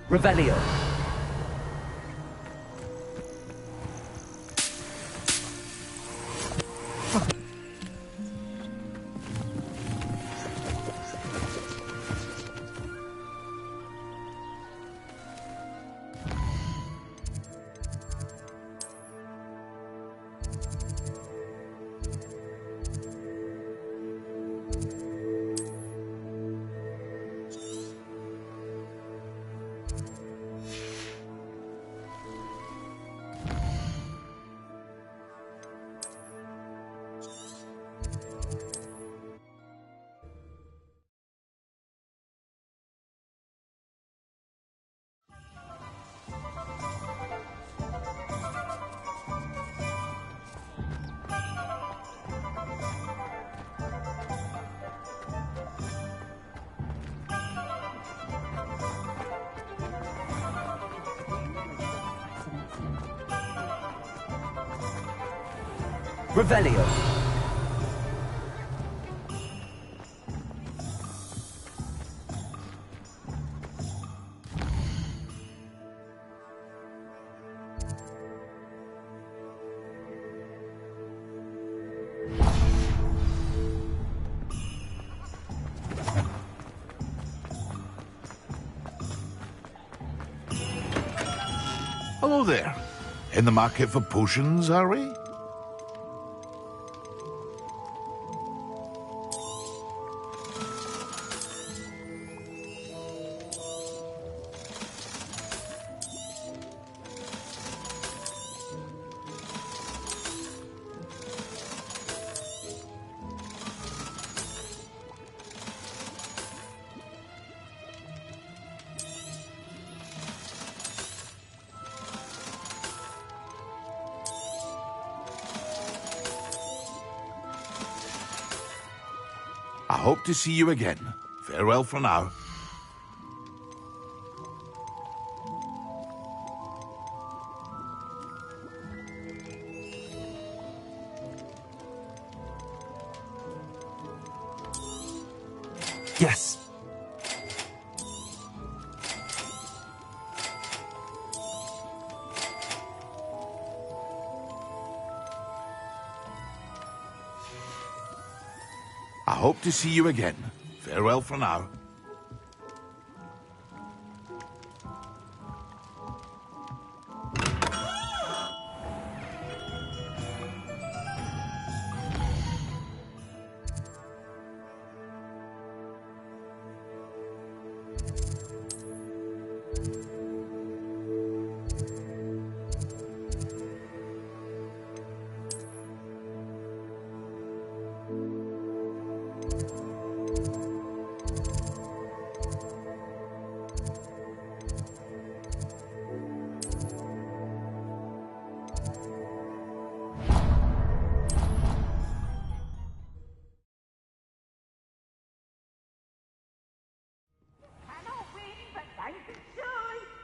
Revelio. Revelio. Hello there. In the market for potions, are we? I hope to see you again. Farewell for now. Yes. I hope to see you again. Farewell for now.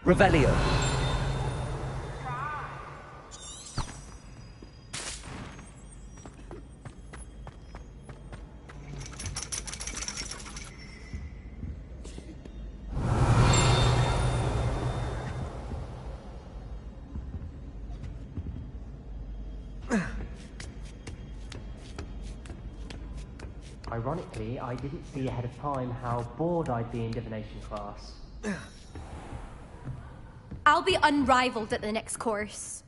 Revelio. Ironically, I didn't see ahead of time how bored I'd be in divination class. I'll be unrivaled at the next course.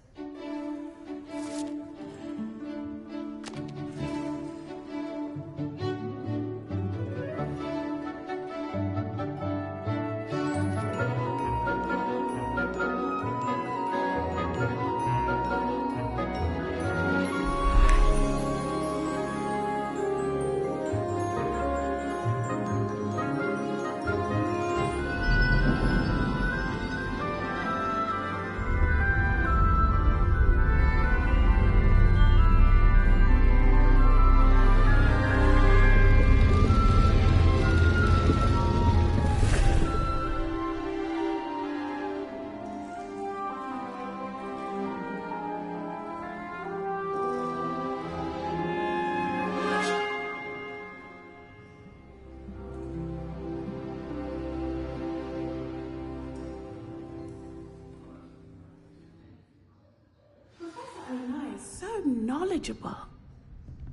knowledgeable.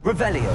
Revelio.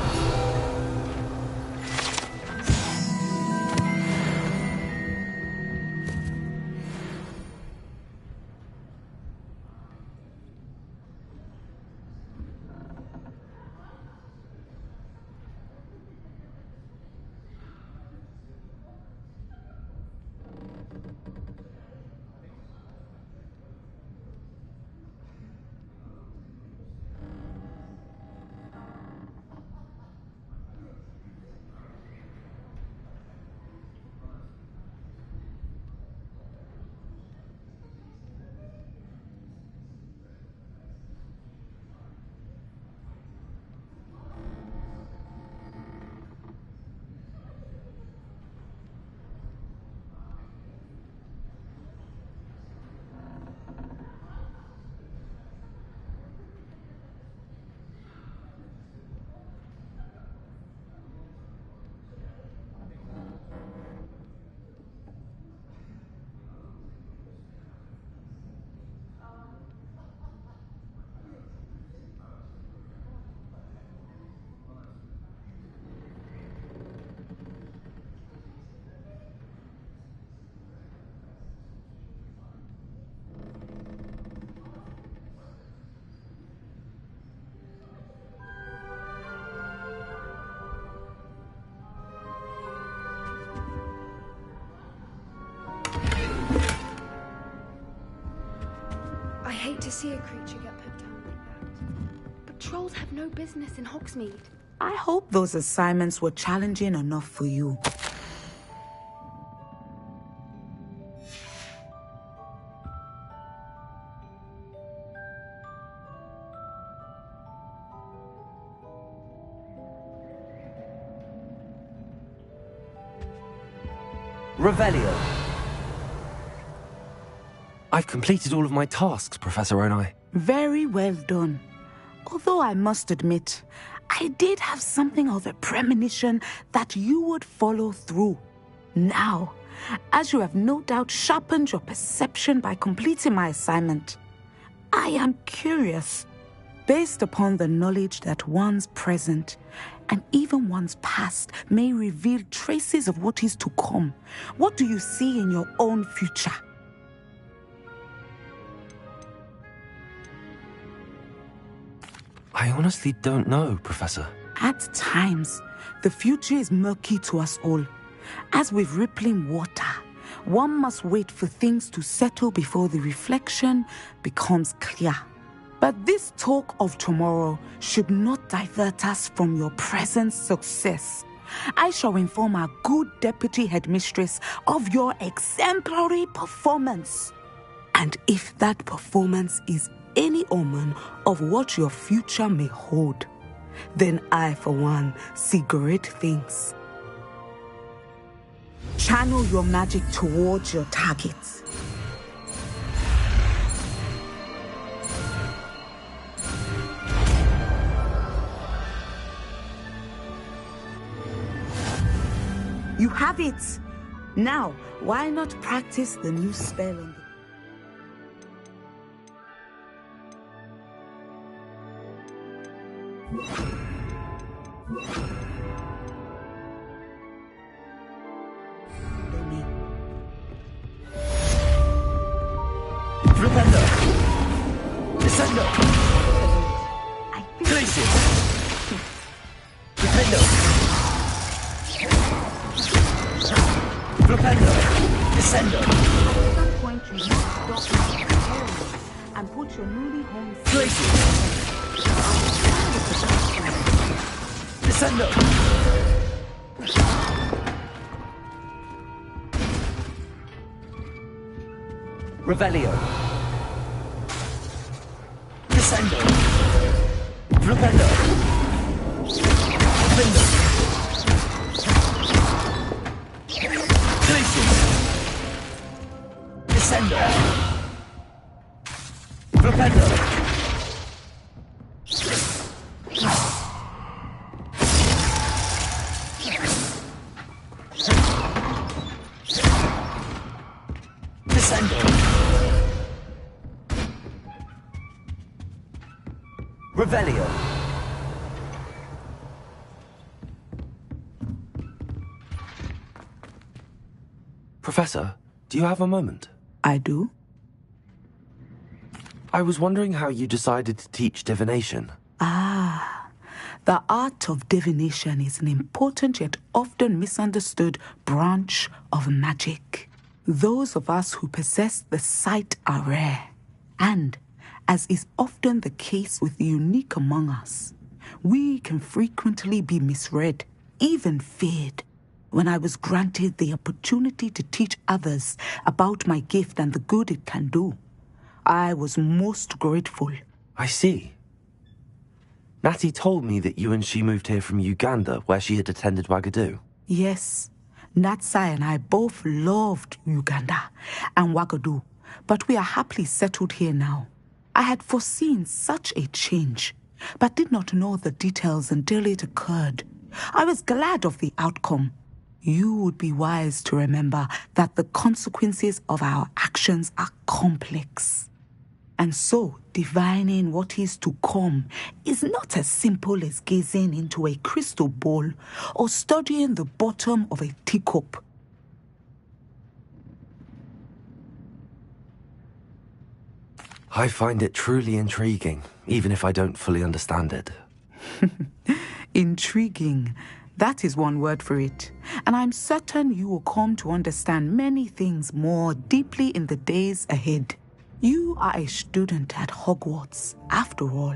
I hate to see a creature get put down like that. But trolls have no business in Hogsmeade. I hope those assignments were challenging enough for you. Revelio. I've completed all of my tasks, Professor Onai. Very well done. Although I must admit, I did have something of a premonition that you would follow through. Now, as you have no doubt sharpened your perception by completing my assignment, I am curious, based upon the knowledge that one's present and even one's past may reveal traces of what is to come. What do you see in your own future? I honestly don't know, Professor. At times, the future is murky to us all. As with rippling water, one must wait for things to settle before the reflection becomes clear. But this talk of tomorrow should not divert us from your present success. I shall inform our good deputy headmistress of your exemplary performance. And if that performance is any omen of what your future may hold, then I, for one, see great things. Channel your magic towards your targets. You have it! Now, why not practice the new spell on the... Flipendo. Descendo. Glacius. Flipendo. Flipendo. Descendo. At some point, you need to stop preparing and put your newly honed... Glacius. Descendo. Revelio. Descendo. Flipendo. Flipendo. Glacius. Descendo. Flipendo. Descendo. Revelio. Professor, do you have a moment? I do. I was wondering how you decided to teach divination. The art of divination is an important yet often misunderstood branch of magic. Those of us who possess the sight are rare, and, as is often the case with the unique among us, we can frequently be misread, even feared. When I was granted the opportunity to teach others about my gift and the good it can do, I was most grateful. I see. Natty told me that you and she moved here from Uganda, where she had attended Wagadu. Yes, Natsai and I both loved Uganda and Wagadu, but we are happily settled here now. I had foreseen such a change, but did not know the details until it occurred. I was glad of the outcome. You would be wise to remember that the consequences of our actions are complex. And so, divining what is to come is not as simple as gazing into a crystal ball or studying the bottom of a teacup. I find it truly intriguing, even if I don't fully understand it. Intriguing. That is one word for it. And I'm certain you will come to understand many things more deeply in the days ahead. You are a student at Hogwarts, after all.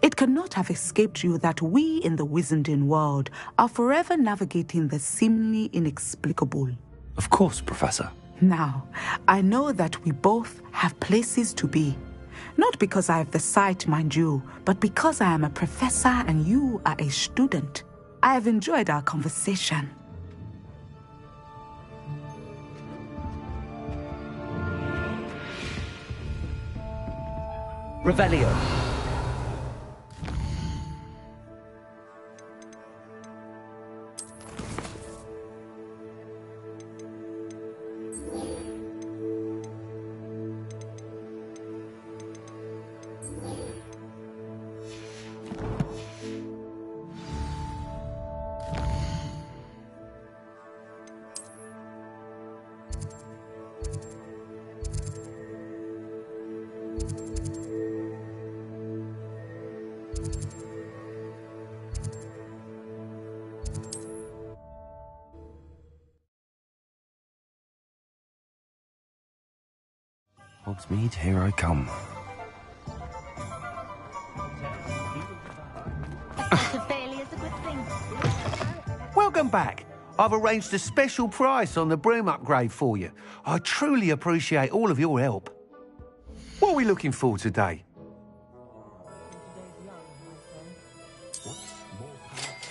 It cannot have escaped you that we in the Wizarding world are forever navigating the seemingly inexplicable. Of course, Professor. Now, I know that we both have places to be. Not because I have the sight, mind you, but because I am a professor and you are a student. I have enjoyed our conversation. Revelio. Hogsmeade, here I come. Welcome back. I've arranged a special price on the broom upgrade for you. I truly appreciate all of your help. What are we looking for today?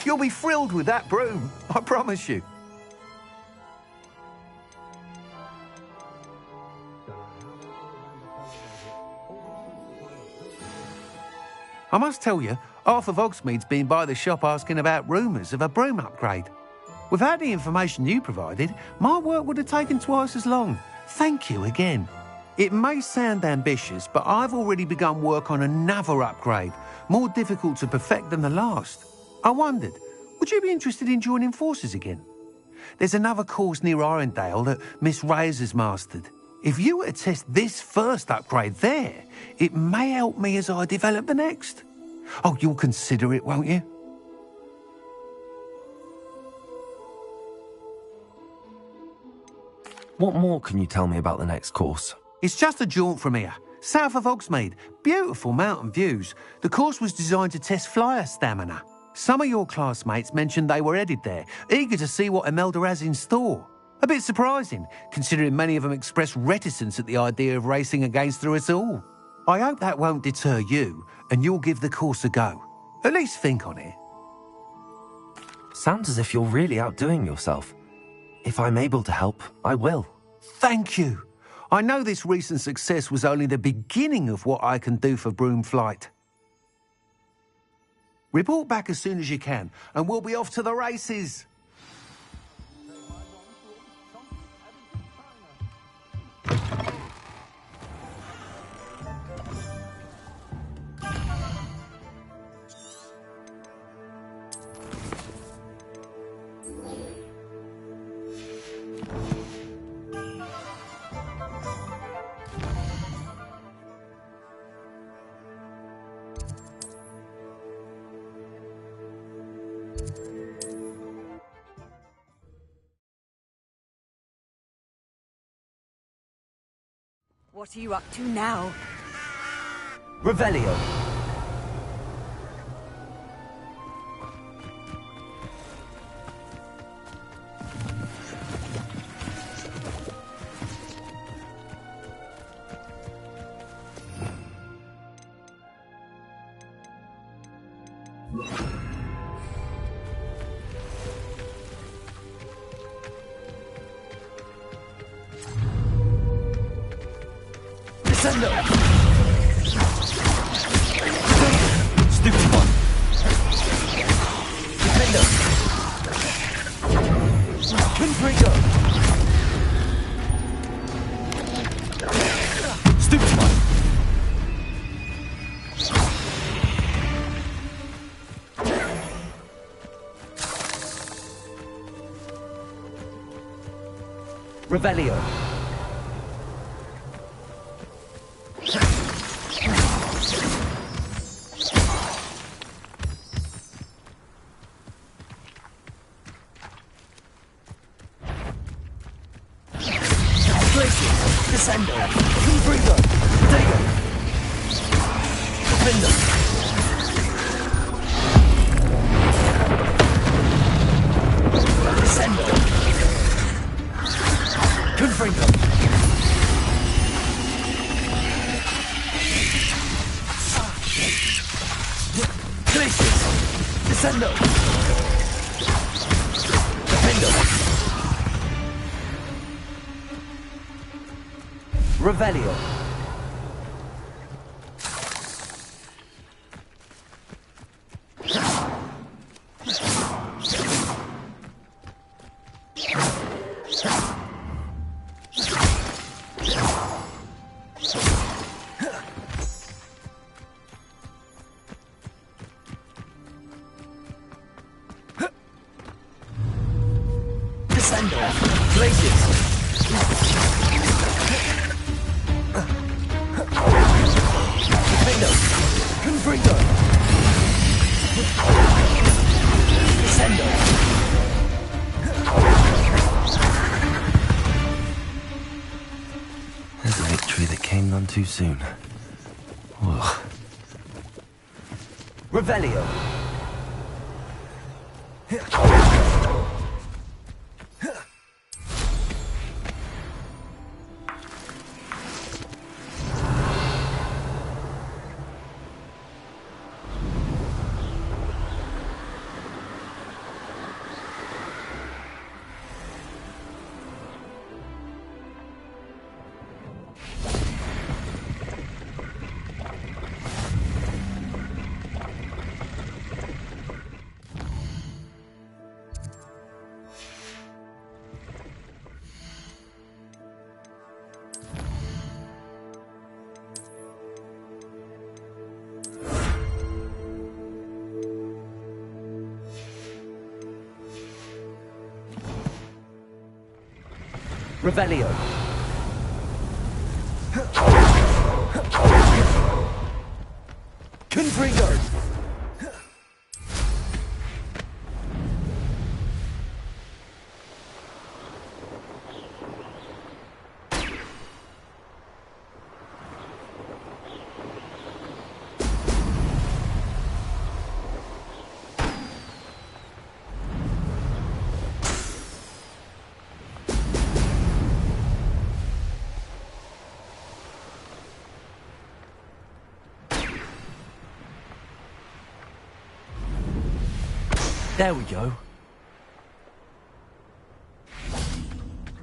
You'll be thrilled with that broom, I promise you. I must tell you, half of Hogsmeade's been by the shop asking about rumours of a broom upgrade. Without the information you provided, my work would have taken twice as long. Thank you again. It may sound ambitious, but I've already begun work on another upgrade, more difficult to perfect than the last. I wondered, would you be interested in joining forces again? There's another course near Arendelle that Miss Reyes has mastered. If you were to test this first upgrade there, it may help me as I develop the next. Oh, you'll consider it, won't you? What more can you tell me about the next course? It's just a jaunt from here, south of Hogsmeade. Beautiful mountain views. The course was designed to test flyer stamina. Some of your classmates mentioned they were headed there, eager to see what Imelda has in store. A bit surprising, considering many of them expressed reticence at the idea of racing against her at all. I hope that won't deter you, and you'll give the course a go. At least think on it. Sounds as if you're really outdoing yourself. If I'm able to help, I will. Thank you. I know this recent success was only the beginning of what I can do for broom flight. Report back as soon as you can, and we'll be off to the races. What are you up to now? Revelio. Descendo. Stupid one. Defender. Confringo. Stupid one. Revelio. Descendo. Confringo. Dego. Defender. Descendo. Confringo. Glacius. Descendo. Defender. Revelio. Descendo. Glacius. Defender. Confringo. Descendo. There's a victory that came none too soon. Ugh. Revelio. Revelio. Confringo. There we go.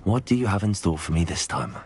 What do you have in store for me this time?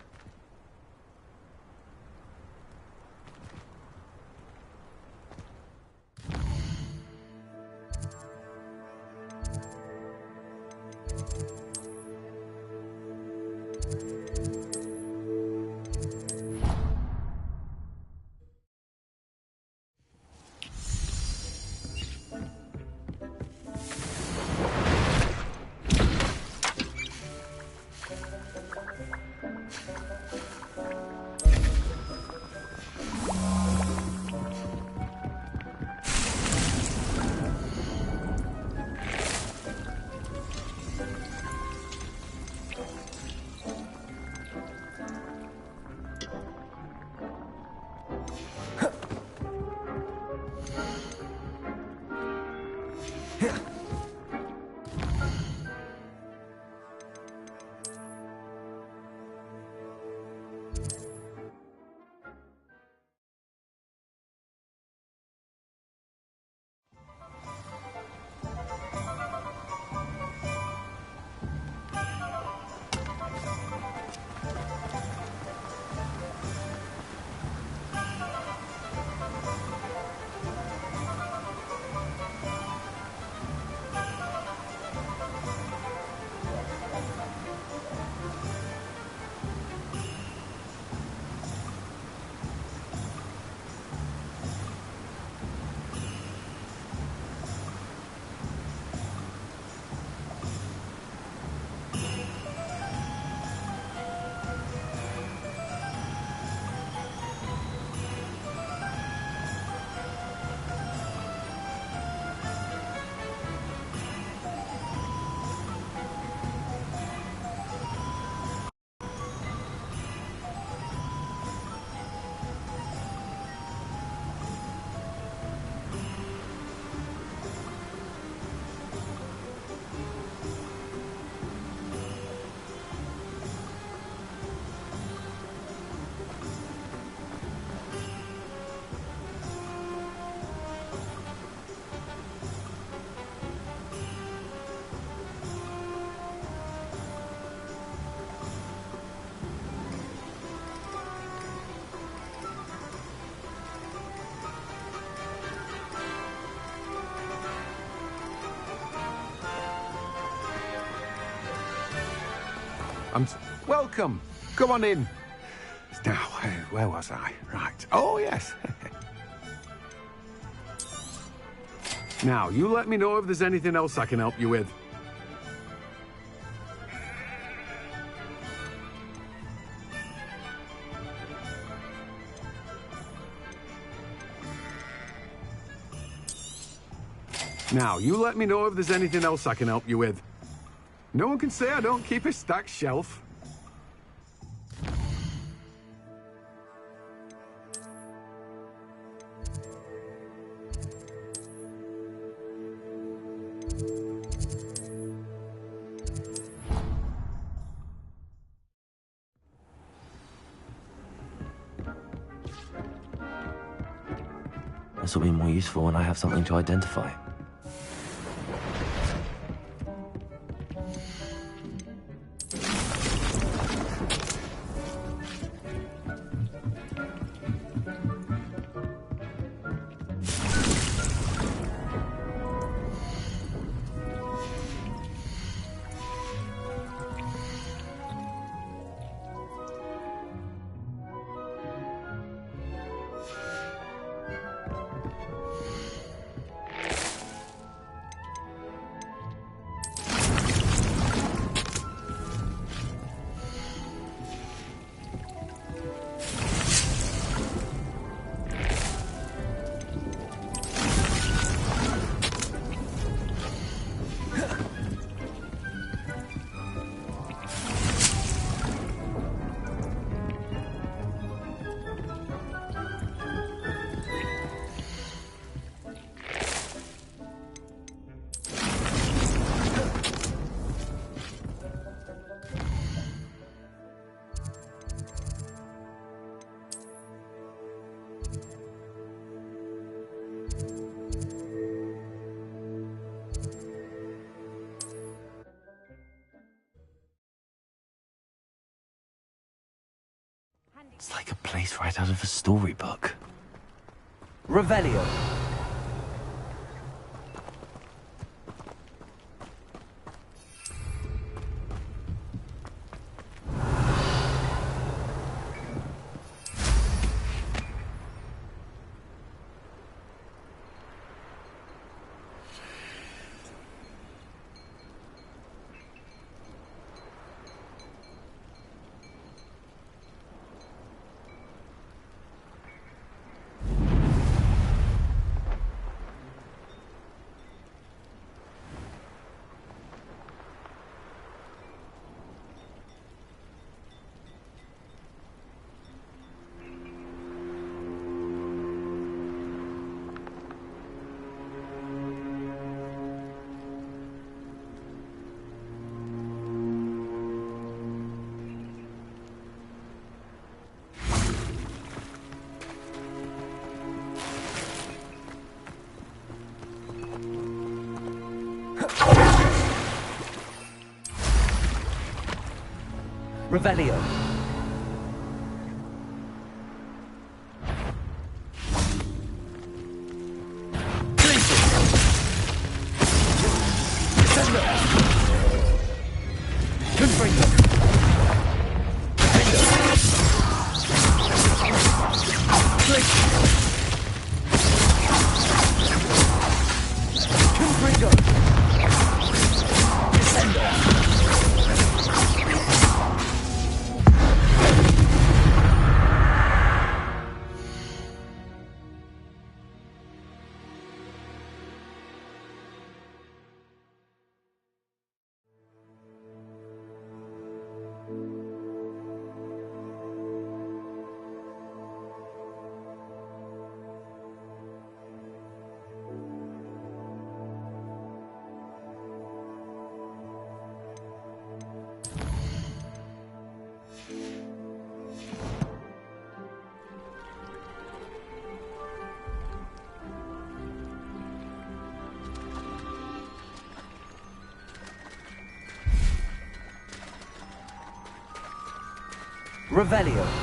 Welcome. Come on in. Now, where was I? Right. Oh, yes. Now, you let me know if there's anything else I can help you with. Now, you let me know if there's anything else I can help you with. No one can say I don't keep a stacked shelf. This will be more useful when I have something to identify. It's like a place right out of a storybook. Revelio. Revelio. Revelio.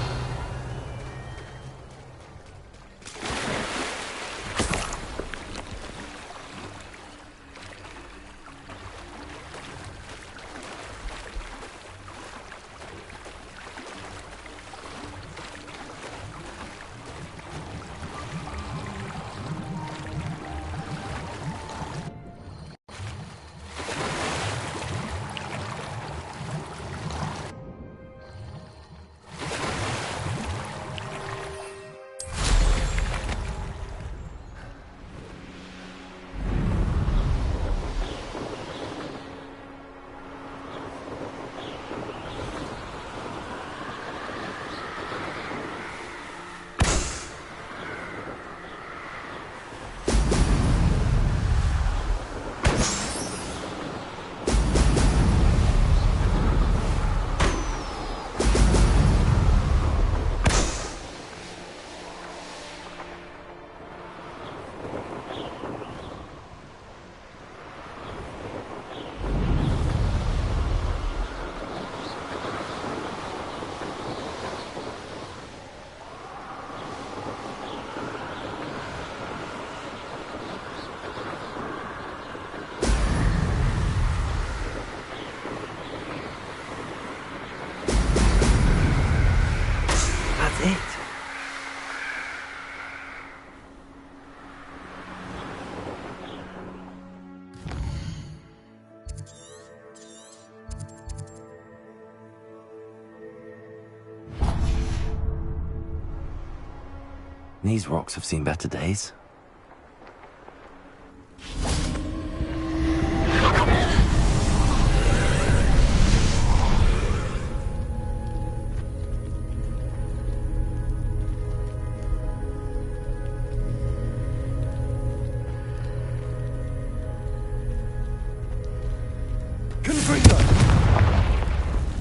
That's it. These rocks have seen better days.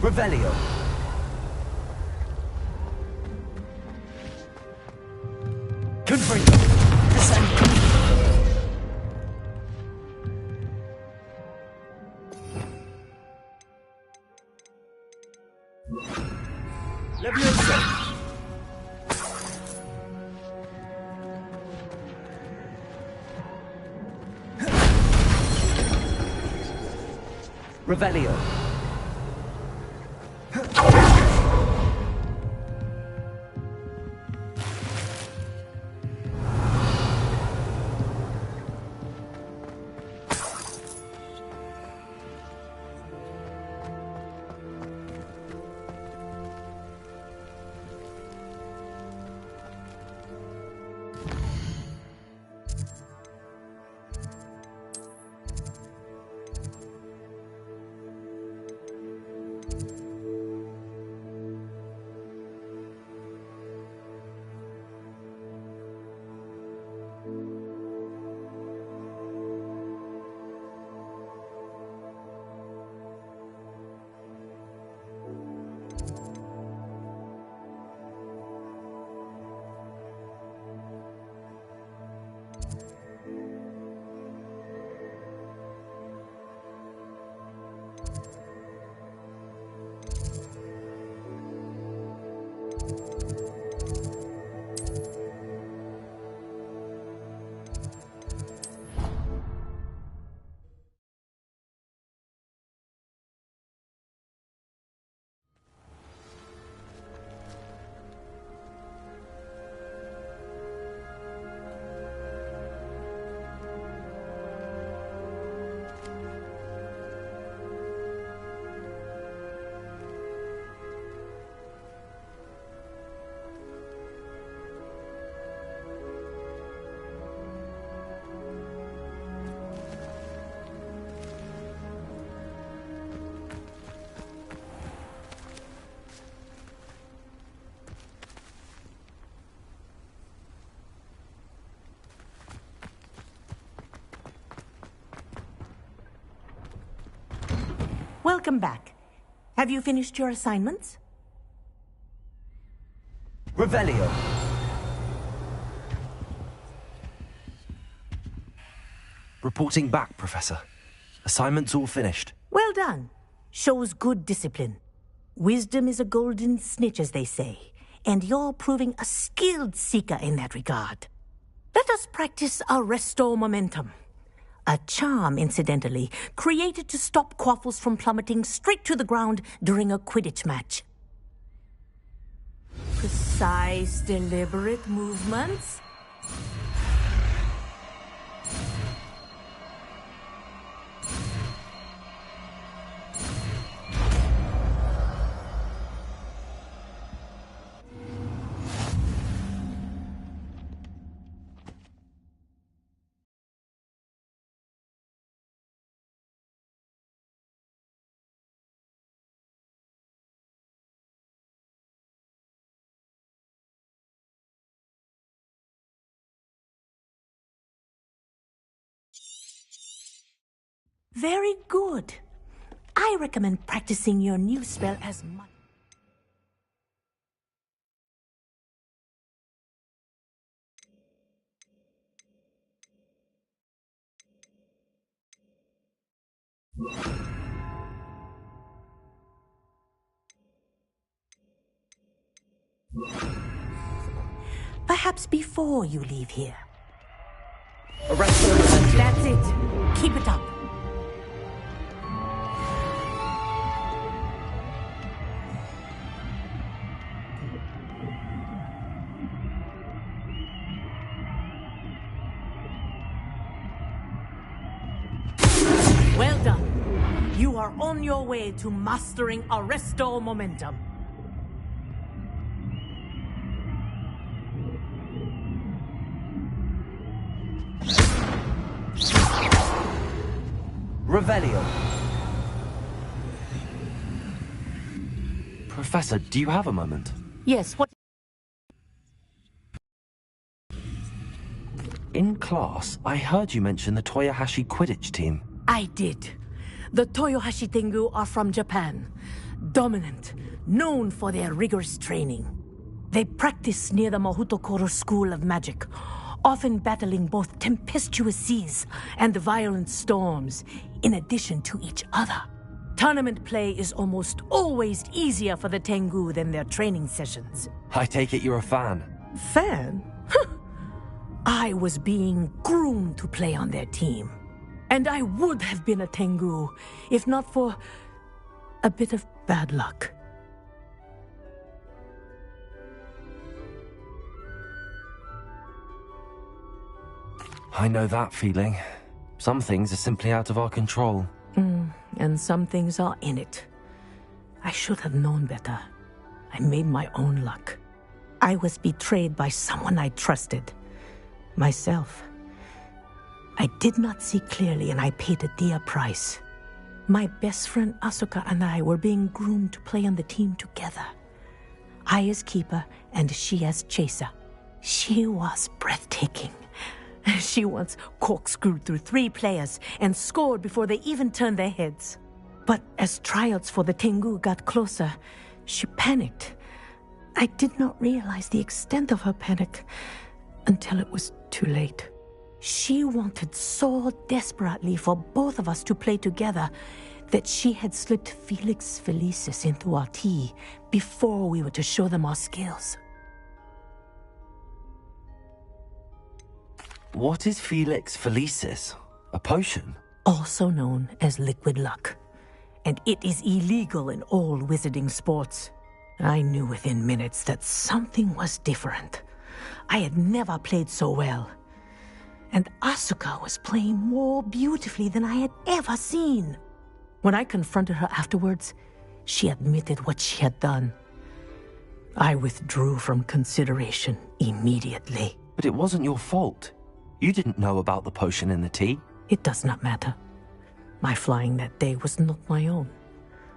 Revelio. Confringo. Descend. Levioso. Revelio. Welcome back. Have you finished your assignments? Revelio. Reporting back, Professor. Assignment's all finished. Well done. Shows good discipline. Wisdom is a golden snitch, as they say, and you're proving a skilled seeker in that regard. Let us practice our restore momentum. A charm, incidentally, created to stop quaffles from plummeting straight to the ground during a Quidditch match. Precise, deliberate movements. Very good. I recommend practicing your new spell as much. Perhaps before you leave here. That's it. Keep it up. are on your way to mastering Arresto momentum. Revelio. Professor, do you have a moment? Yes, what? In class, I heard you mention the Toyohashi Quidditch team. I did. The Toyohashi Tengu are from Japan. Dominant, known for their rigorous training. They practice near the Mahutokoro School of Magic, often battling both tempestuous seas and violent storms, in addition to each other. Tournament play is almost always easier for the Tengu than their training sessions. I take it you're a fan. Fan? I was being groomed to play on their team. And I would have been a Tengu, if not for a bit of bad luck. I know that feeling. Some things are simply out of our control. And some things are in it. I should have known better. I made my own luck. I was betrayed by someone I trusted. Myself. I did not see clearly, and I paid a dear price. My best friend Asuka and I were being groomed to play on the team together. I as keeper, and she as chaser. She was breathtaking. She once corkscrewed through 3 players and scored before they even turned their heads. But as tryouts for the Tengu got closer, she panicked. I did not realize the extent of her panic until it was too late. She wanted so desperately for both of us to play together that she had slipped Felix Felicis into our tea before we were to show them our skills. What is Felix Felicis? A potion? Also known as liquid luck. And it is illegal in all wizarding sports. I knew within minutes that something was different. I had never played so well. And Asuka was playing more beautifully than I had ever seen. When I confronted her afterwards, she admitted what she had done. I withdrew from consideration immediately. But it wasn't your fault. You didn't know about the potion in the tea. It does not matter. My flying that day was not my own.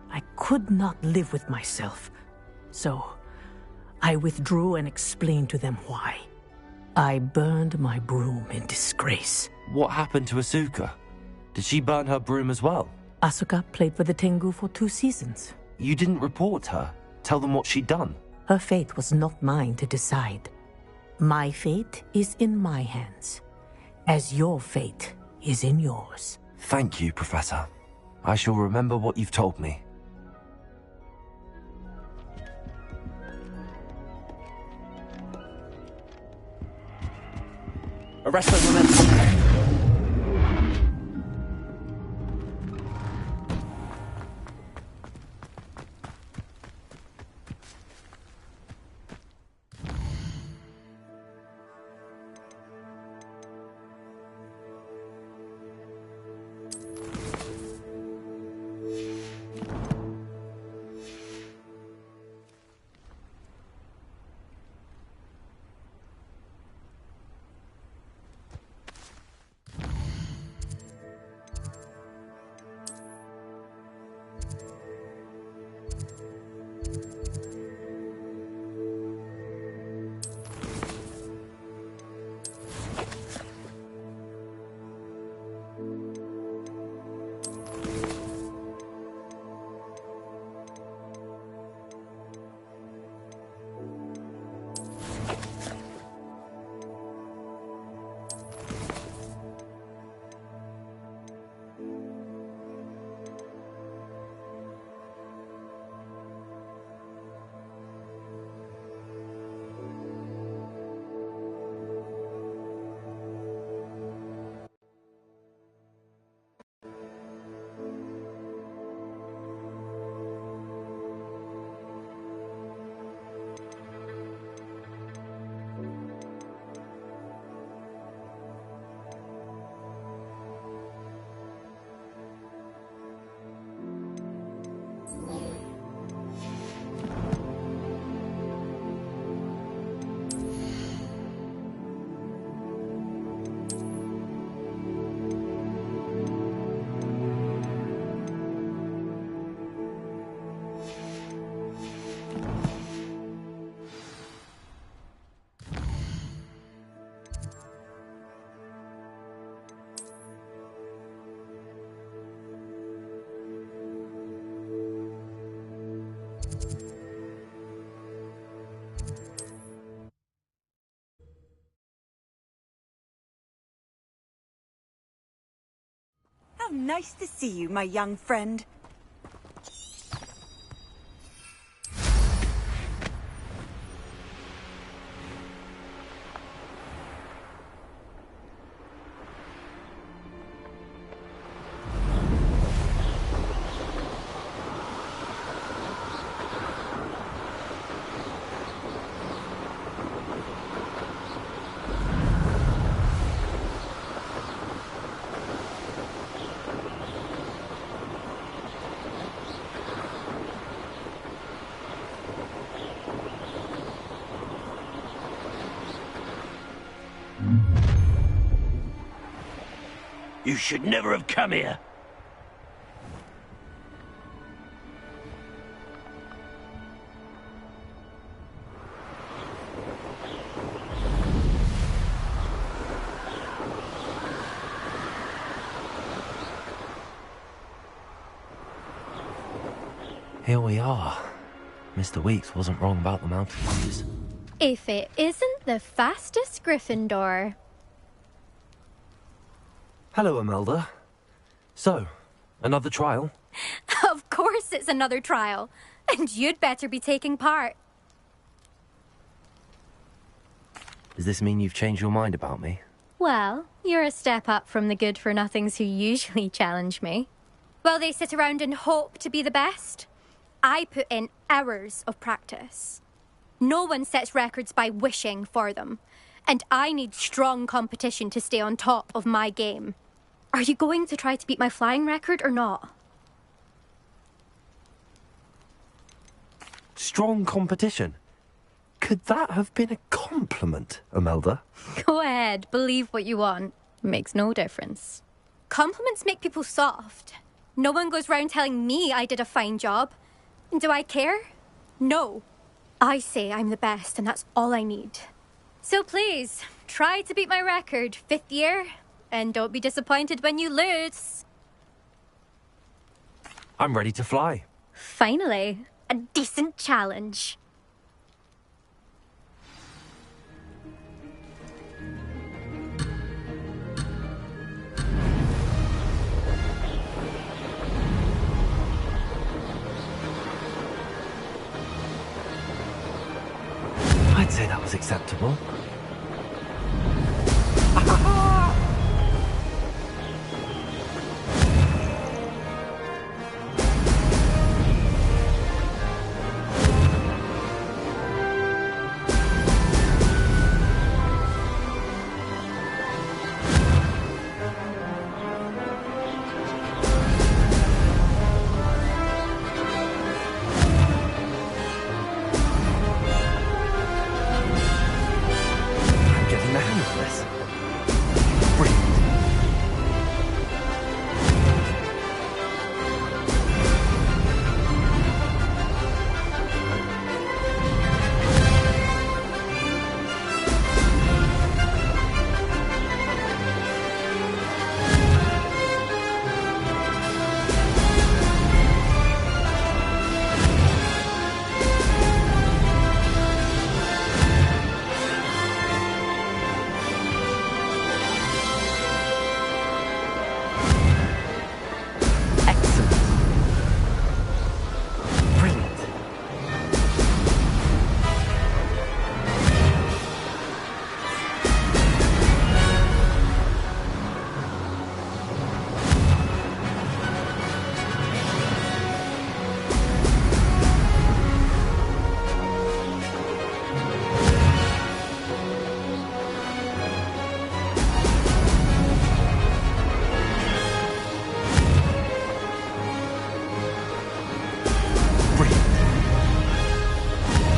I could not live with myself. So, I withdrew and explained to them why. I burned my broom in disgrace. What happened to Asuka? Did she burn her broom as well? Asuka played for the Tengu for 2 seasons. You didn't report her? Tell them what she'd done? Her fate was not mine to decide. My fate is in my hands, as your fate is in yours. Thank you, Professor. I shall remember what you've told me. Arresto momentum. nice to see you, my young friend. You should never have come here. Here we are. Mr. Weeks wasn't wrong about the mountain views. If it isn't the fastest Gryffindor. Hello, Imelda. So, another trial? Of course it's another trial. And you'd better be taking part. Does this mean you've changed your mind about me? Well, you're a step up from the good-for-nothings who usually challenge me. While they sit around and hope to be the best, I put in hours of practice. No one sets records by wishing for them. And I need strong competition to stay on top of my game. Are you going to try to beat my flying record or not? Strong competition? Could that have been a compliment, Imelda? Go ahead, believe what you want. Makes no difference. Compliments make people soft. No one goes round telling me I did a fine job. And do I care? No. I say I'm the best and that's all I need. So please, try to beat my record, 5th year, and don't be disappointed when you lose. I'm ready to fly. Finally, a decent challenge. I'd say that was acceptable.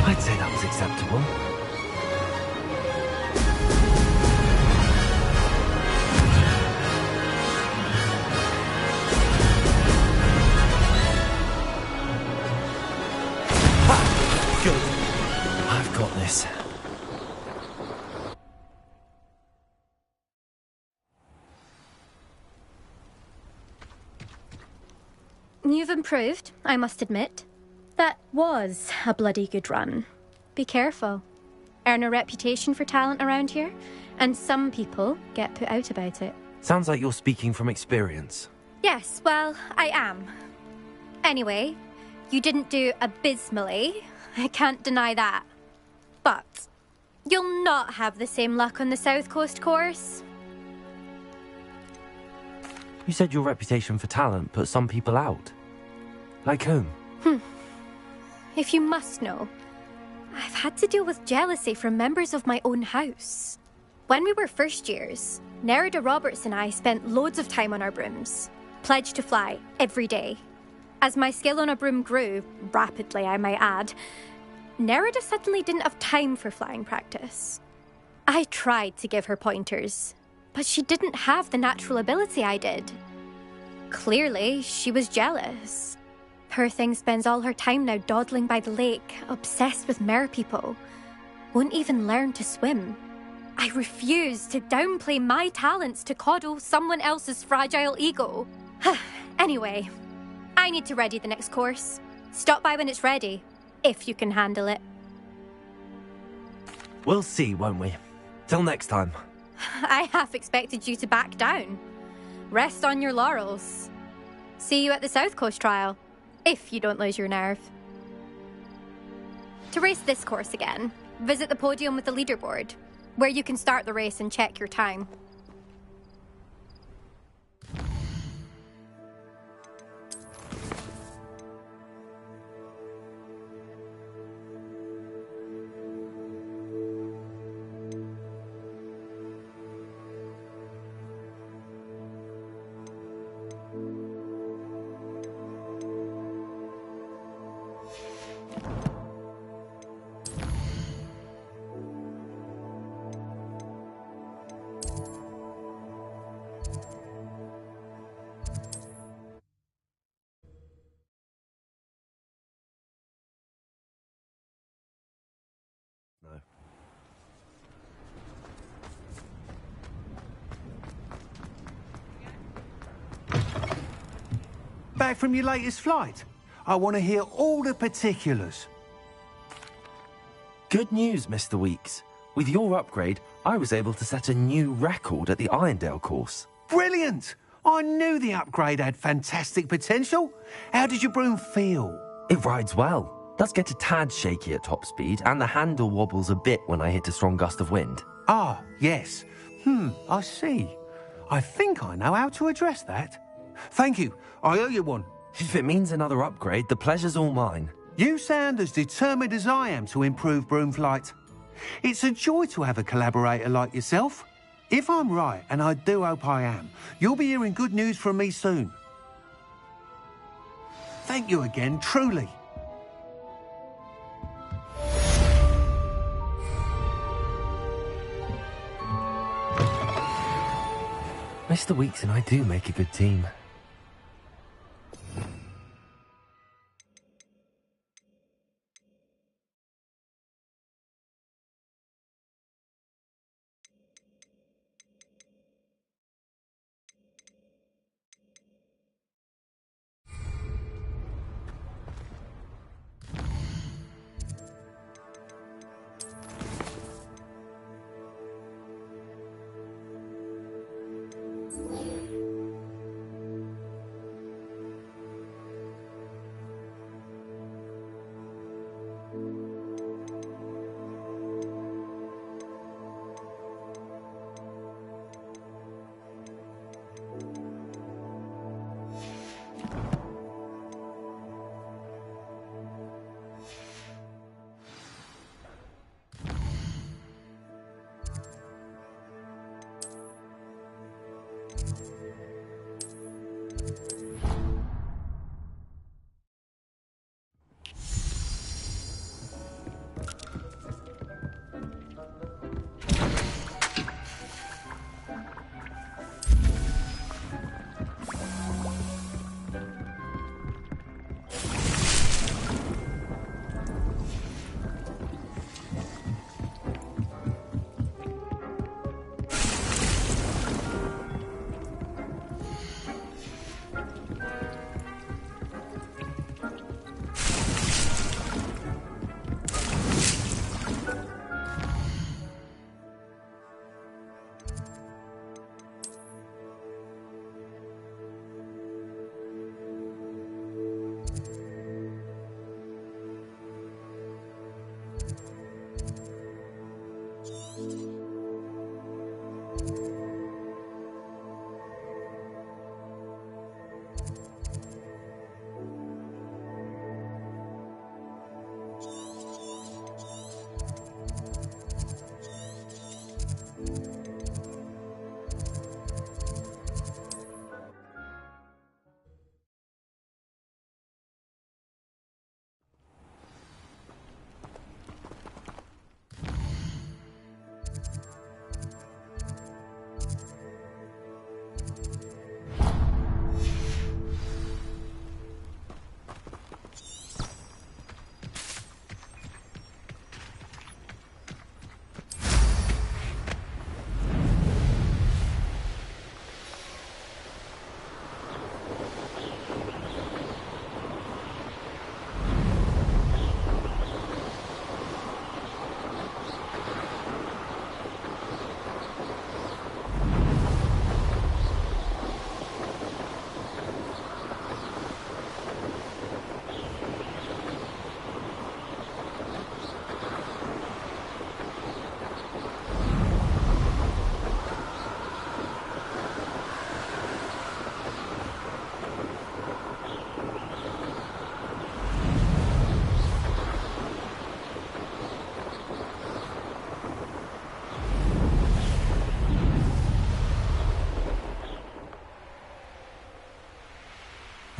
I'd say that was acceptable. Ha! Good. I've got this. You've improved, I must admit. That was a bloody good run. Be careful. Earn a reputation for talent around here, and some people get put out about it. Sounds like you're speaking from experience. Yes, well, I am. Anyway, you didn't do abysmally. I can't deny that. But you'll not have the same luck on the South Coast course. You said your reputation for talent put some people out. Like whom? If you must know, I've had to deal with jealousy from members of my own house. When we were first years, Nerida Roberts and I spent loads of time on our brooms, pledged to fly every day. As my skill on a broom grew, rapidly I might add, Nerida suddenly didn't have time for flying practice. I tried to give her pointers, but she didn't have the natural ability I did. Clearly, she was jealous. Poor thing spends all her time now dawdling by the lake, obsessed with merpeople. Won't even learn to swim. I refuse to downplay my talents to coddle someone else's fragile ego. Anyway, I need to ready the next course. Stop by when it's ready, if you can handle it. We'll see, won't we? Till next time. I half expected you to back down. Rest on your laurels. See you at the South Coast trial, if you don't lose your nerve. To race this course again, visit the podium with the leaderboard, where you can start the race and check your time. Back from your latest flight? I want to hear all the particulars. Good news, Mr. Weeks. With your upgrade, I was able to set a new record at the Irondale course. Brilliant! I knew the upgrade had fantastic potential. How did your broom feel? It rides well. Does get a tad shaky at top speed, and the handle wobbles a bit when I hit a strong gust of wind. Ah, yes. I see. I think I know how to address that. Thank you. I owe you one. If it means another upgrade, the pleasure's all mine. You sound as determined as I am to improve broom flight. It's a joy to have a collaborator like yourself. If I'm right, and I do hope I am, you'll be hearing good news from me soon. Thank you again, truly. Mr. Weeks and I do make a good team.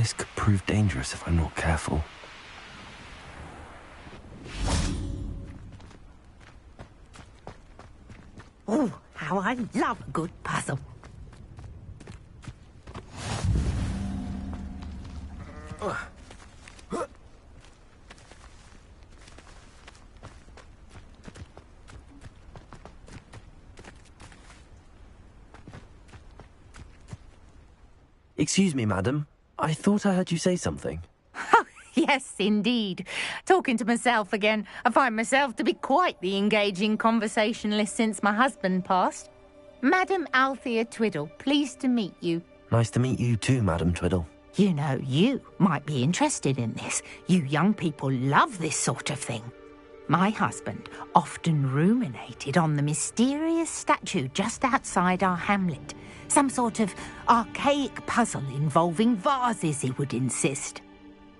This could prove dangerous if I'm not careful. Oh, how I love a good puzzle. Excuse me, madam. I thought I heard you say something. Yes, indeed. Talking to myself again. I find myself to be quite the engaging conversationalist since my husband passed. Madam Althea Twiddle, pleased to meet you. Nice to meet you too, Madam Twiddle. You know, you might be interested in this. You young people love this sort of thing. My husband often ruminated on the mysterious statue just outside our hamlet. Some sort of archaic puzzle involving vases, he would insist.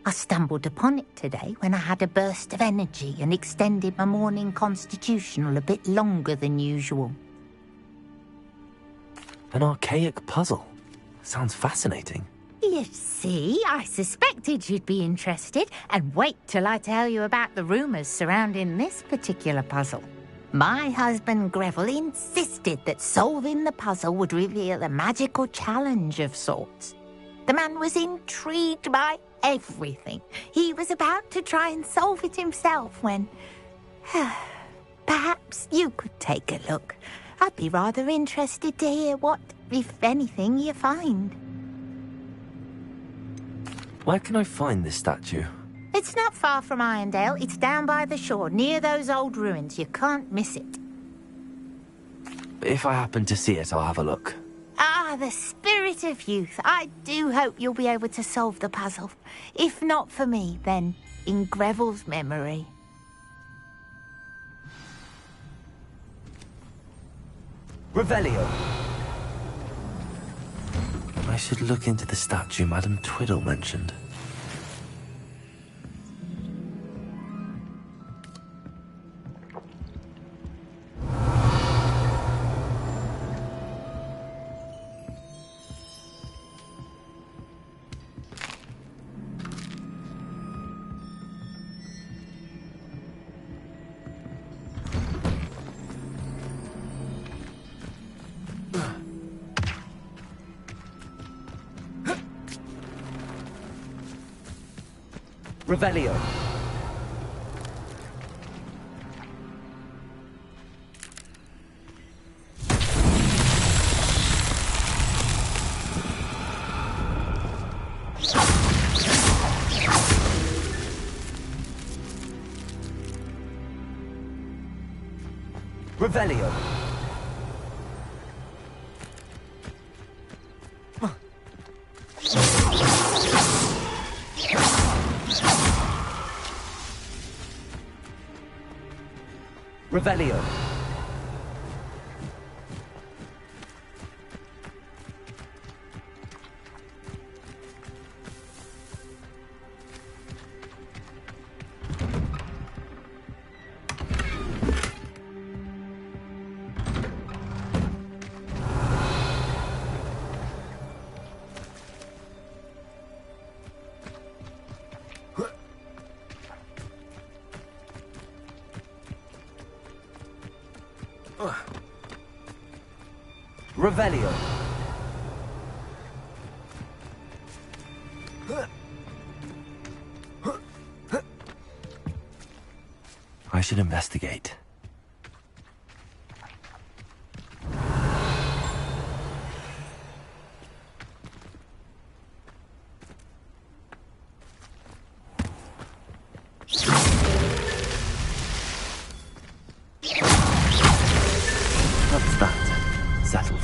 I stumbled upon it today when I had a burst of energy and extended my morning constitutional a bit longer than usual. An archaic puzzle. Sounds fascinating. You see, I suspected you'd be interested, and wait till I tell you about the rumours surrounding this particular puzzle. My husband Greville insisted that solving the puzzle would reveal a magical challenge of sorts. The man was intrigued by everything. He was about to try and solve it himself when... Perhaps you could take a look. I'd be rather interested to hear what, if anything, you find. Where can I find this statue? It's not far from Irondale. It's down by the shore, near those old ruins. You can't miss it. If I happen to see it, I'll have a look. Ah, the spirit of youth. I do hope you'll be able to solve the puzzle. If not for me, then in Greville's memory. Revelio. I should look into the statue Madam Twiddle mentioned. Revelio. Revelio. Revelio. Revelio. I should investigate. That's that. Settled.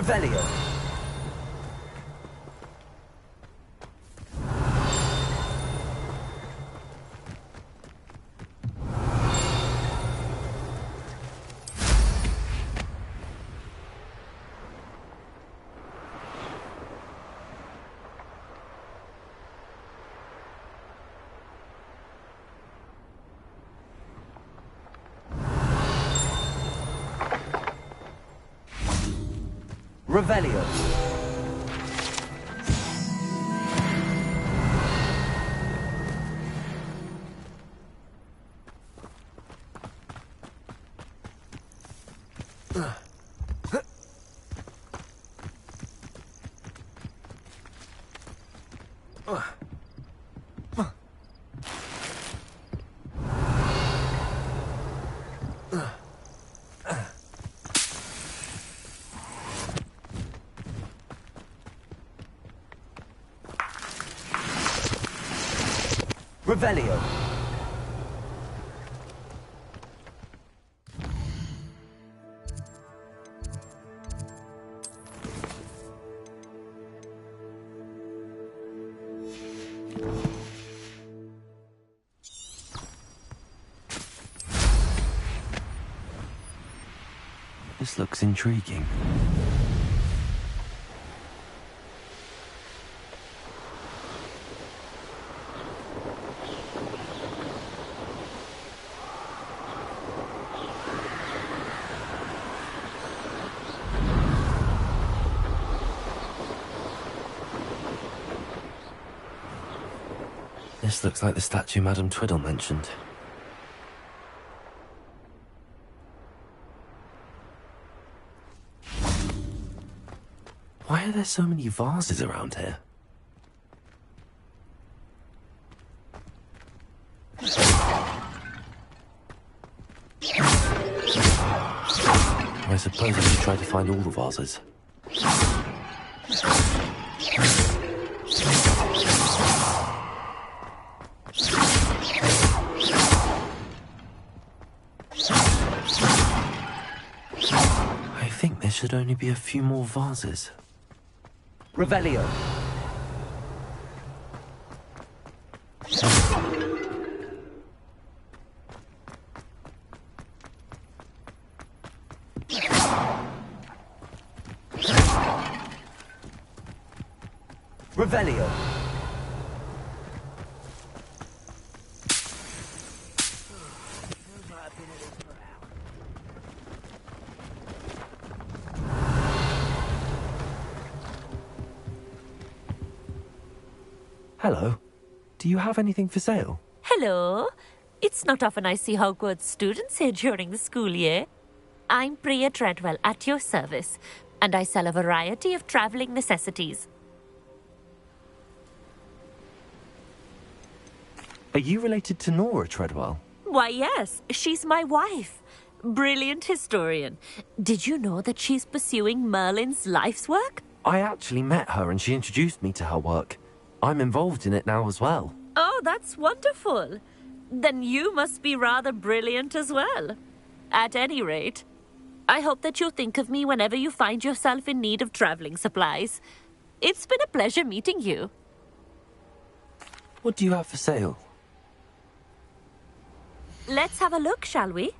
Revelio. Revelio. Revelio. This looks intriguing. This looks like the statue Madame Twiddle mentioned. Why are there so many vases around here? I suppose I should try to find all the vases. I think there should only be a few more vases. Revelio. Revelio. Hello. Do you have anything for sale? Hello. It's not often I see Hogwarts students here during the school year. I'm Priya Treadwell, at your service, and I sell a variety of travelling necessities. Are you related to Nora Treadwell? Why, yes. She's my wife. Brilliant historian. Did you know that she's pursuing Merlin's life's work? I actually met her and she introduced me to her work. I'm involved in it now as well. Oh, that's wonderful. Then you must be rather brilliant as well. At any rate, I hope that you'll think of me whenever you find yourself in need of travelling supplies. It's been a pleasure meeting you. What do you have for sale? Let's have a look, shall we?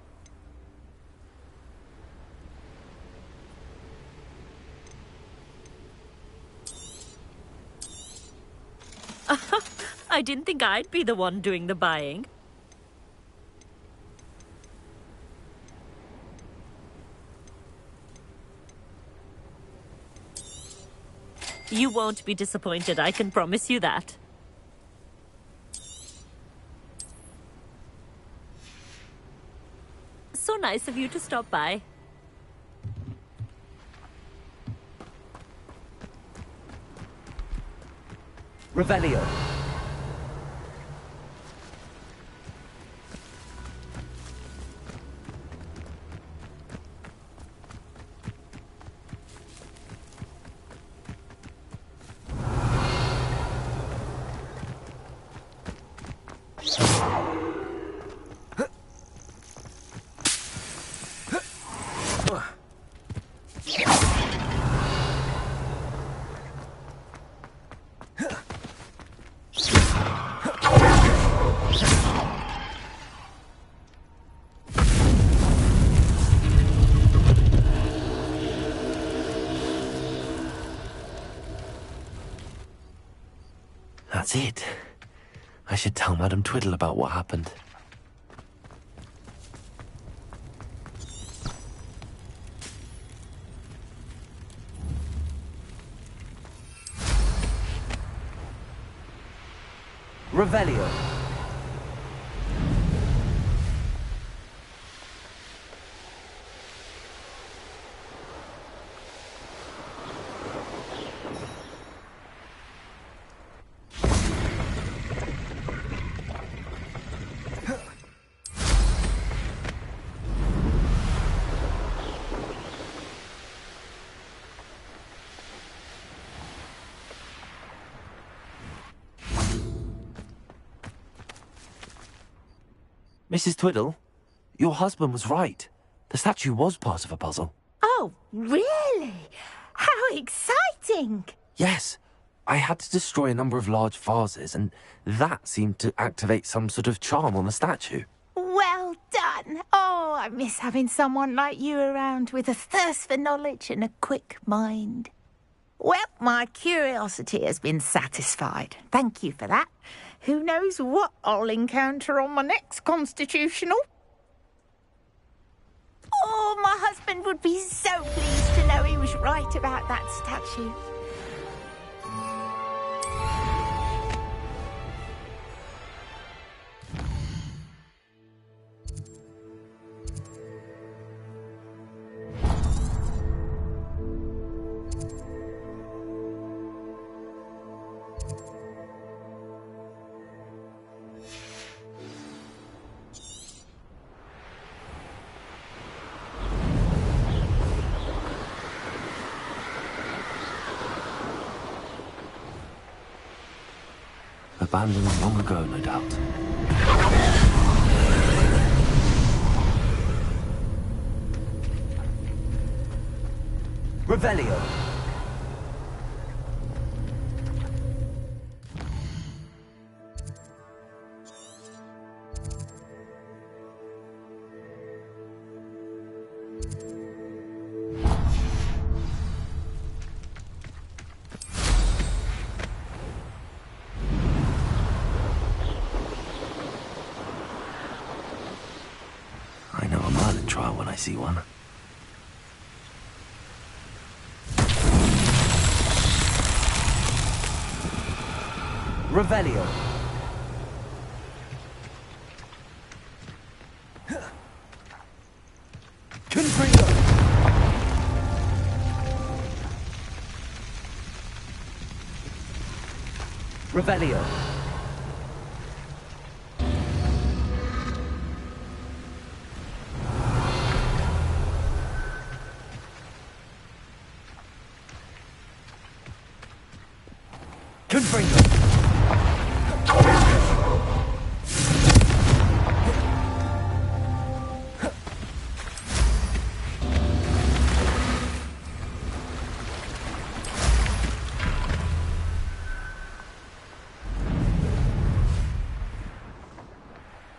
I didn't think I'd be the one doing the buying. You won't be disappointed, I can promise you that. So nice of you to stop by. Revelio. That's it. I should tell Madame Twiddle about what happened. Revelio. Mrs. Twiddle, your husband was right. The statue was part of a puzzle. Oh, really? How exciting! Yes, I had to destroy a number of large vases, and that seemed to activate some sort of charm on the statue. Well done. Oh, I miss having someone like you around with a thirst for knowledge and a quick mind. Well, my curiosity has been satisfied. Thank you for that. Who knows what I'll encounter on my next constitutional? Oh, my husband would be so pleased to know he was right about that statue. Abandoned long ago, no doubt. Revelio. I know a Merlin trial when I see one. Revelio. Confringo. Revelio. Confringo.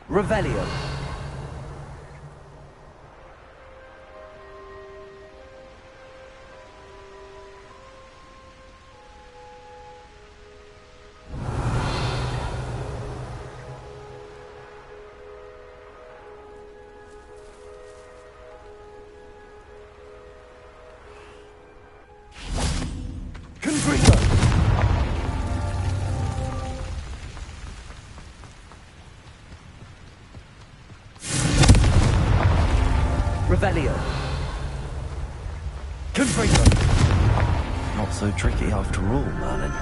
Revelio. Confringo. Revelio. Confringo. Not so tricky after all, Merlin.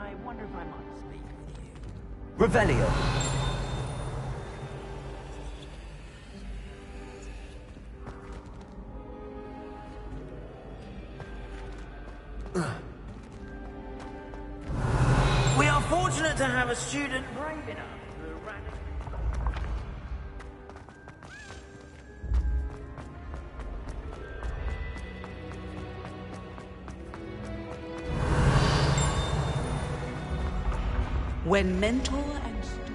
I wonder if I might speak with you. Revelio. We are fortunate to have a student brave enough to When mentor and student.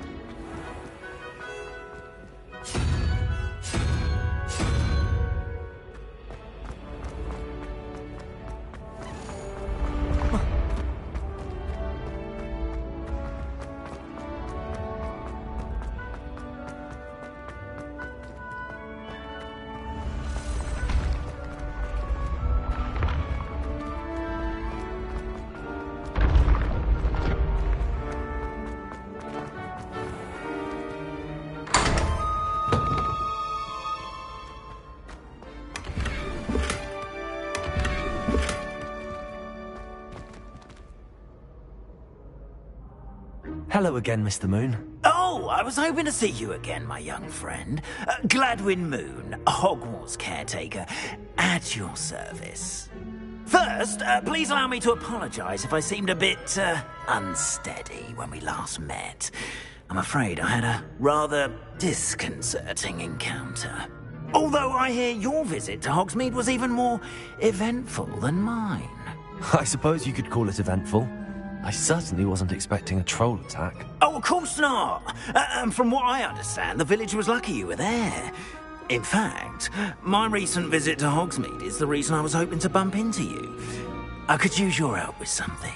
Hello again, Mr. Moon. Oh, I was hoping to see you again, my young friend. Gladwin Moon, Hogwarts caretaker, at your service. First, please allow me to apologise if I seemed a bit, unsteady when we last met. I'm afraid I had a rather disconcerting encounter. Although I hear your visit to Hogsmeade was even more eventful than mine. I suppose you could call it eventful. I certainly wasn't expecting a troll attack. Oh, of course not. And from what I understand, the village was lucky you were there. In fact, my recent visit to Hogsmeade is the reason I was hoping to bump into you. I could use your help with something.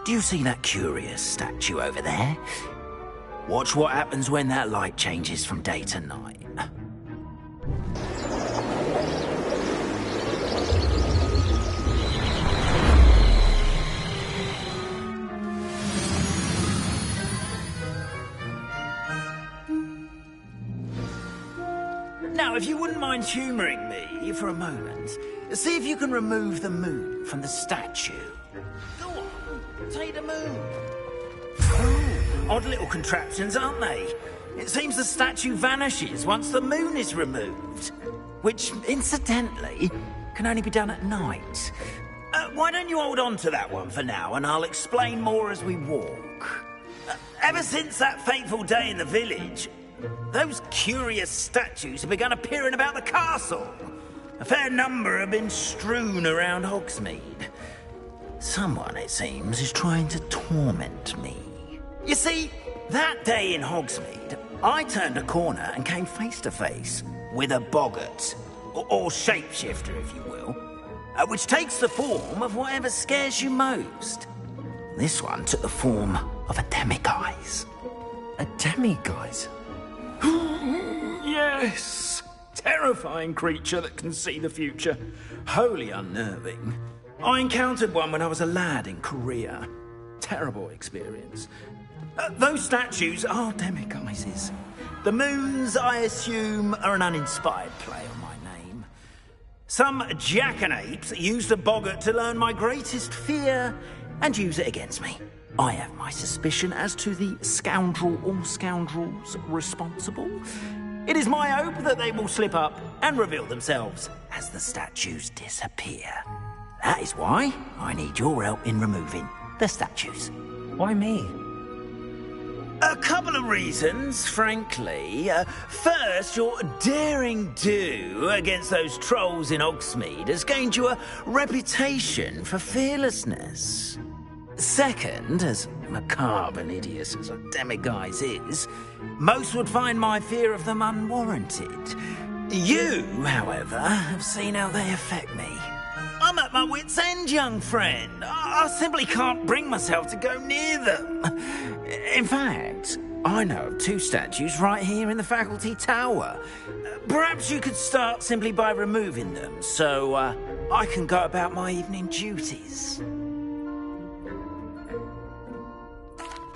Do you see that curious statue over there? Watch what happens when that light changes from day to night. Now, if you wouldn't mind humouring me for a moment, see if you can remove the moon from the statue. Go on, take the moon. Oh, odd little contraptions, aren't they? It seems the statue vanishes once the moon is removed. Which, incidentally, can only be done at night. Why don't you hold on to that one for now, and I'll explain more as we walk. Ever since that fateful day in the village, those curious statues have begun appearing about the castle. A fair number have been strewn around Hogsmeade. Someone, it seems, is trying to torment me. You see, that day in Hogsmeade, I turned a corner and came face to face with a boggart, or shapeshifter, if you will, which takes the form of whatever scares you most. This one took the form of a demiguise. A demiguise? Yes! Terrifying creature that can see the future. Wholly unnerving. I encountered one when I was a lad in Korea. Terrible experience. Those statues are demiguises. The moons, I assume, are an uninspired play on my name. Some jackanapes used a boggart to learn my greatest fear and use it against me. I have my suspicion as to the scoundrel or scoundrels responsible. It is my hope that they will slip up and reveal themselves as the statues disappear. That is why I need your help in removing the statues. Why me? A couple of reasons, frankly. First, your daring do against those trolls in Hogsmeade has gained you a reputation for fearlessness. Second, as macabre and hideous as a demiguise is, most would find my fear of them unwarranted. You, however, have seen how they affect me. I'm at my wit's end, young friend. I simply can't bring myself to go near them. In fact, I know of two statues right here in the faculty tower. Perhaps you could start simply by removing them, so I can go about my evening duties.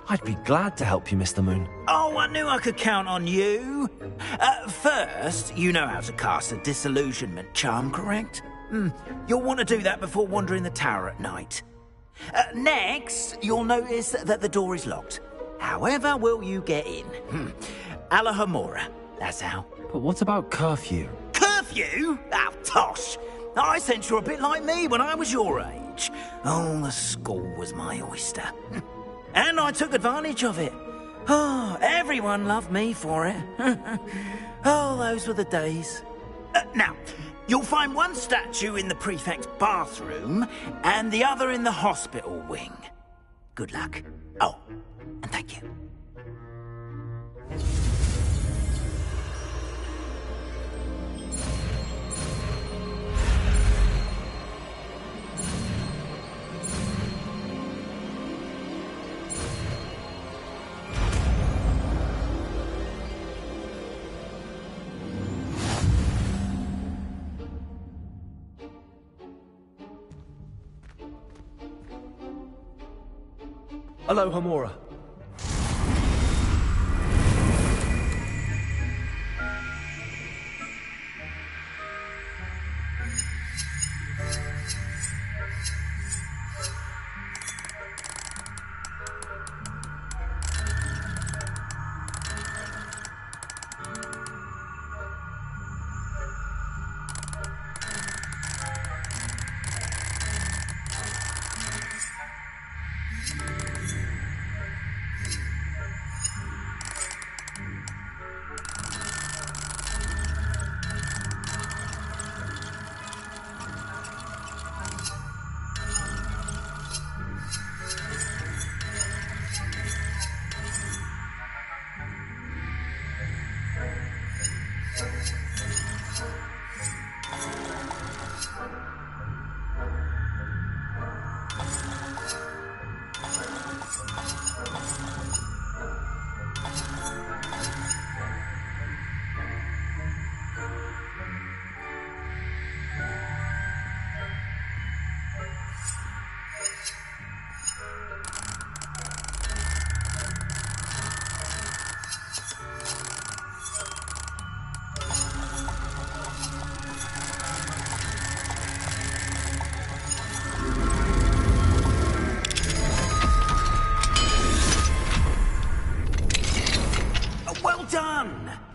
I'd be glad to help you, Mr. Moon. Oh, I knew I could count on you. First, you know how to cast a disillusionment charm, correct? You'll want to do that before wandering the tower at night. Next, you'll notice that the door is locked. However will you get in? Alahomora, that's how. But what about curfew? Curfew? Oh, tosh. I sense you're a bit like me when I was your age. Oh, the school was my oyster. And I took advantage of it. Oh, everyone loved me for it. Oh, those were the days. Now, you'll find one statue in the prefect's bathroom and the other in the hospital wing. Good luck. Oh, and thank you. Alahomora.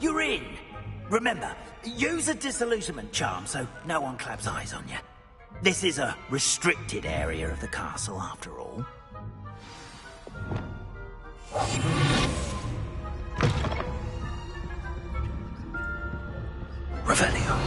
You're in. Remember, use a disillusionment charm so no one claps eyes on you. This is a restricted area of the castle, after all. Revelio.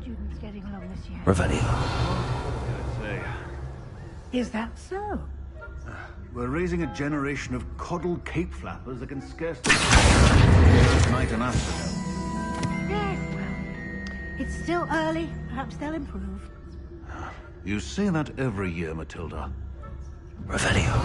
Students getting along this year? Revelio. Is that so? We're raising a generation of coddled cape flappers that can scarcely night and afternoon. Yes, well, it's still early. Perhaps they'll improve. You say that every year, Matilda. Revelio.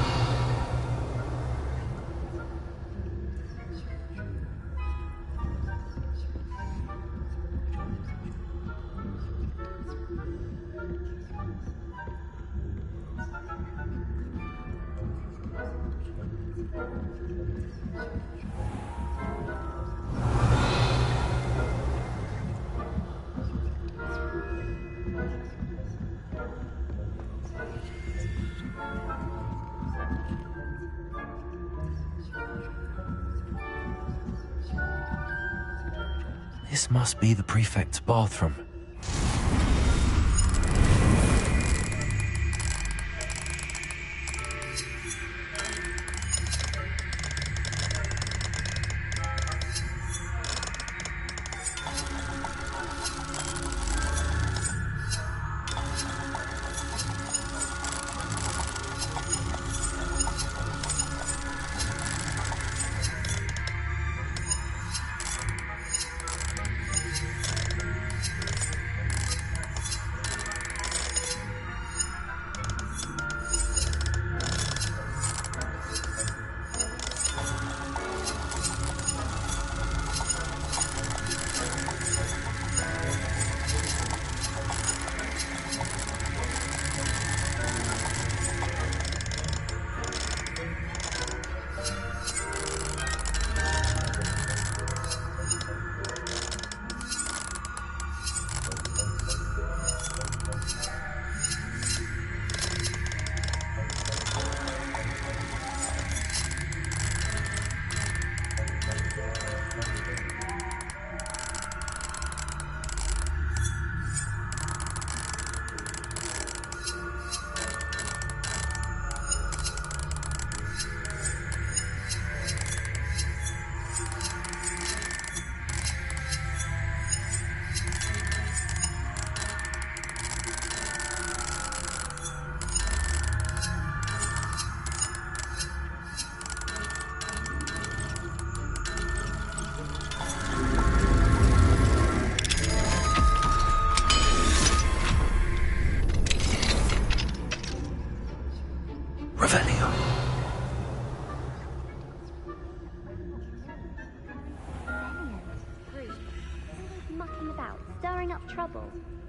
This must be the prefect's bathroom.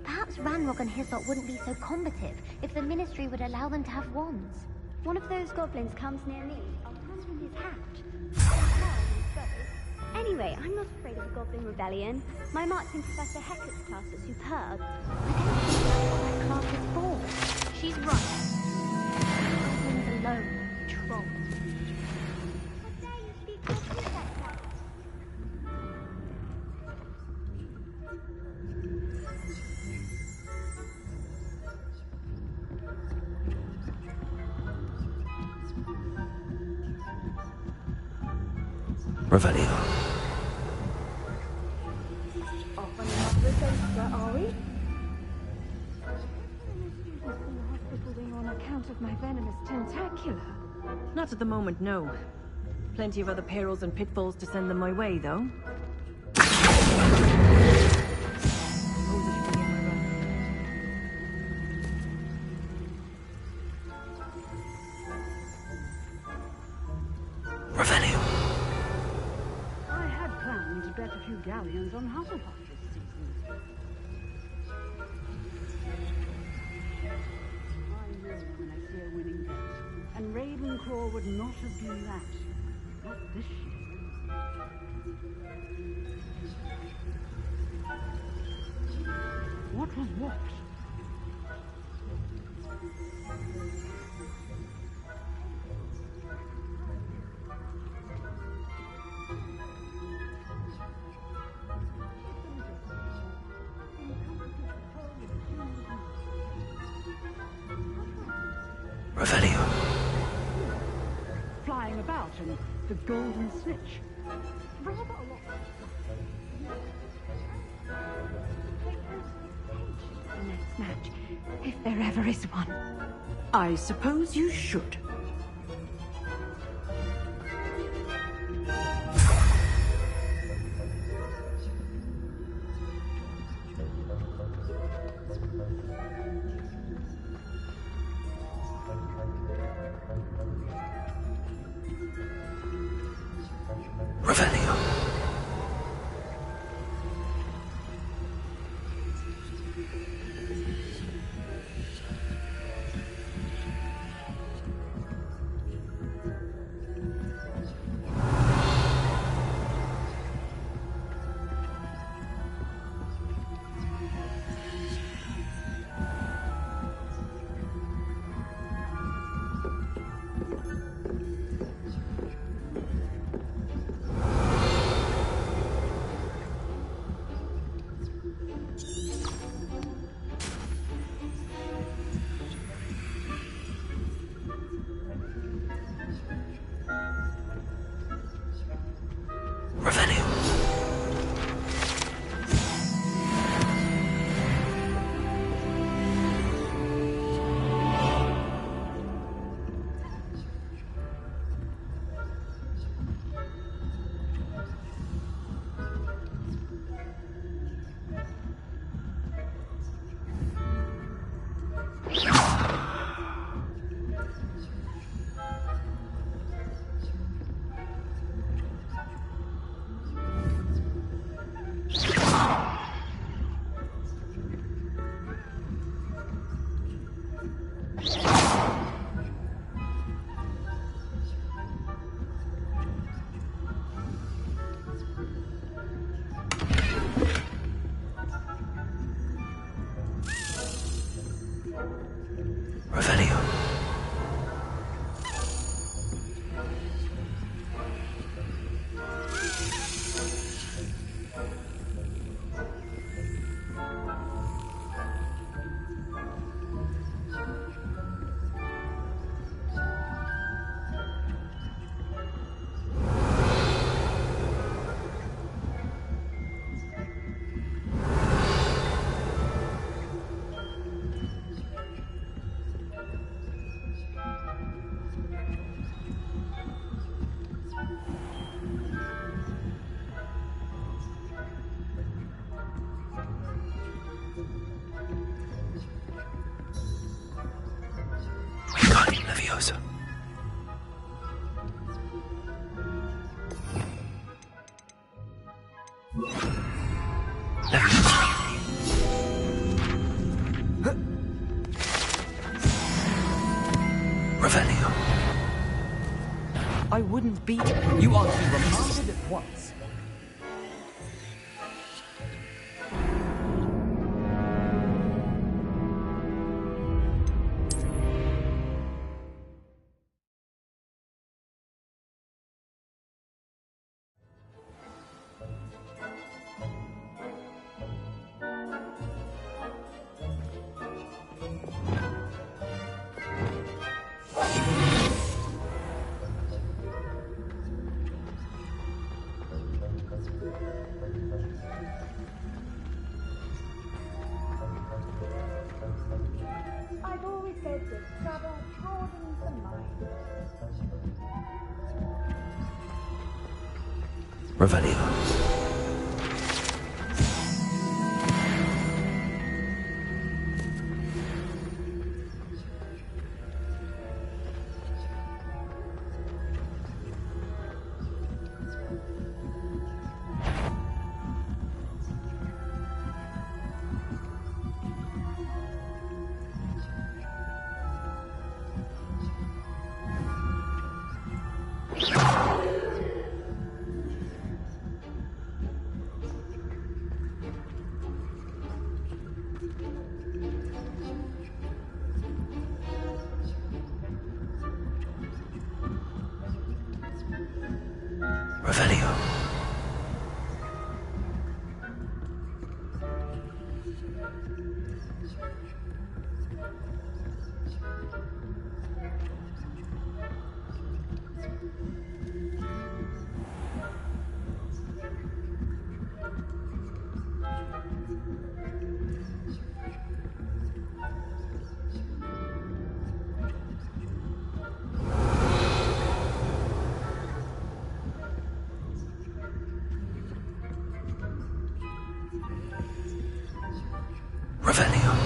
Perhaps Ranrock and his lot wouldn't be so combative if the Ministry would allow them to have wands. One of those goblins comes near me, I'll hand him his hat. Anyway, I'm not afraid of a goblin rebellion. My marks in Professor Hecat's class are superb. I don't think that's what that class is for. She's right. Goblins alone, trolls. How dare you speak to the prefect? Revelio. Off on another adventure, are we? Students from the hospital wing on account of my venomous tentacular. Not at the moment, no. Plenty of other perils and pitfalls to send them my way, though. Revelio. I had planned to bet a few galleons on Hufflepuff this season. I know when I see a winning bet, and Ravenclaw would not have been that. Not this year. What was what? Revelio. Flying about and the golden snitch. Rather a lot. The next match, if there ever is one. I suppose you should. Revelio. Leviosa. Revelio. I wouldn't be... You are to be remanded at once. I've always said that travel broadens the mind. Revelio. Revelio. Revelio.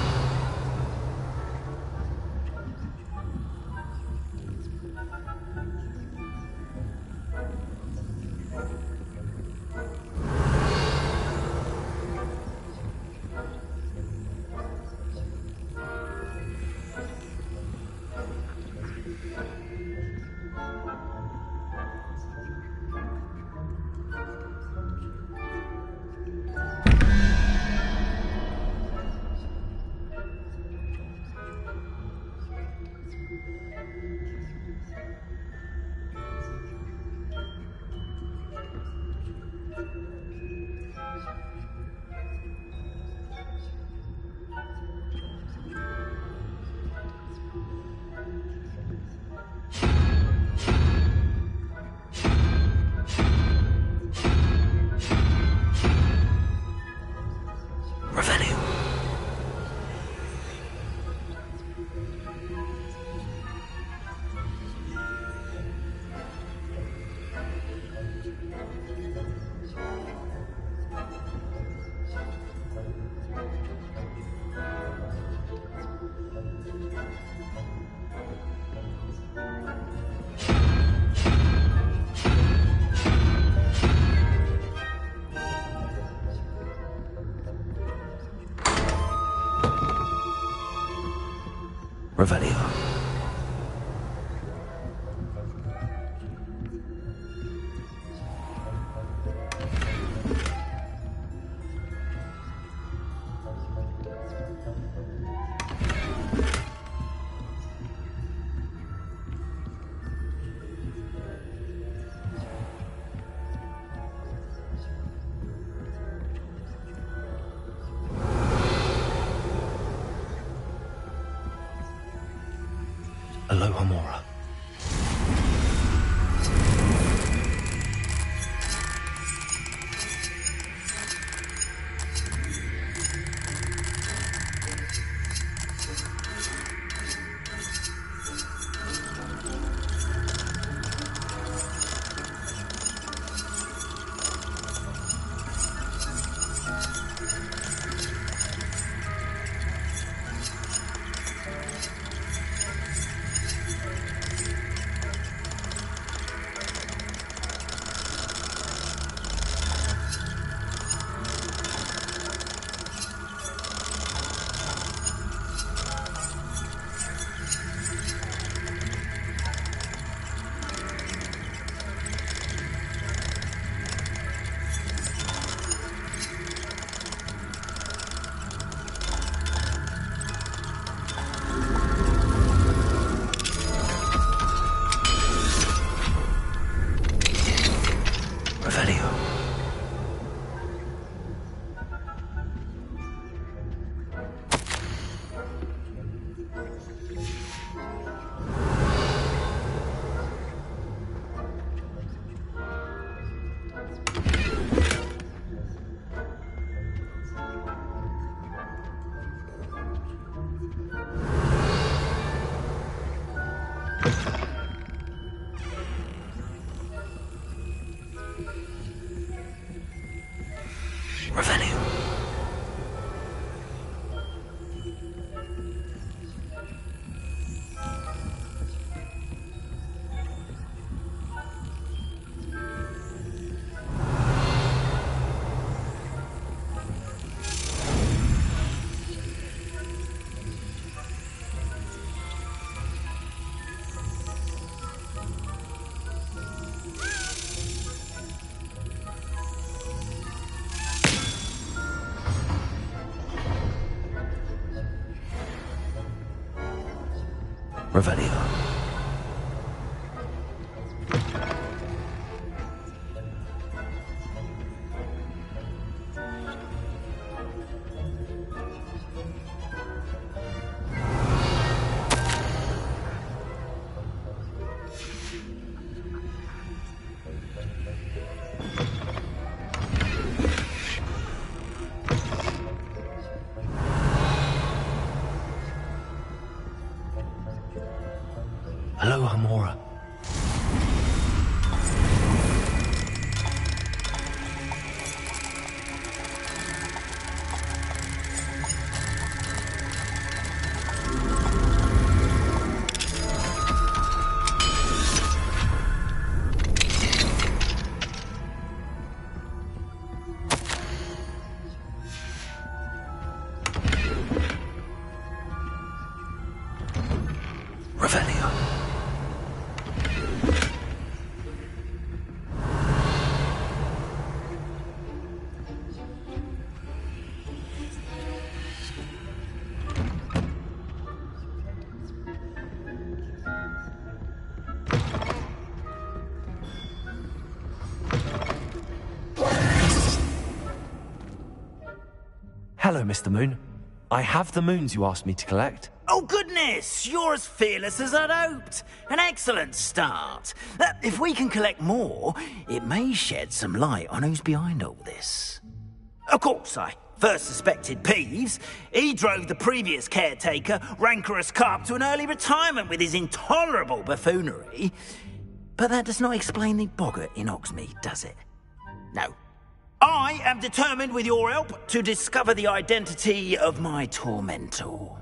Revelio. Aloha Mora. Revelio. Revelio. Hello, Hamora. Revelio. Hello, Mr. Moon. I have the moons you asked me to collect. Oh, goodness! You're as fearless as I'd hoped. An excellent start. If we can collect more, it may shed some light on who's behind all this. Of course, I first suspected Peeves. He drove the previous caretaker, Rancorous Carp, to an early retirement with his intolerable buffoonery. But that does not explain the boggart in Oxmead, does it? No. I am determined, with your help, to discover the identity of my tormentor.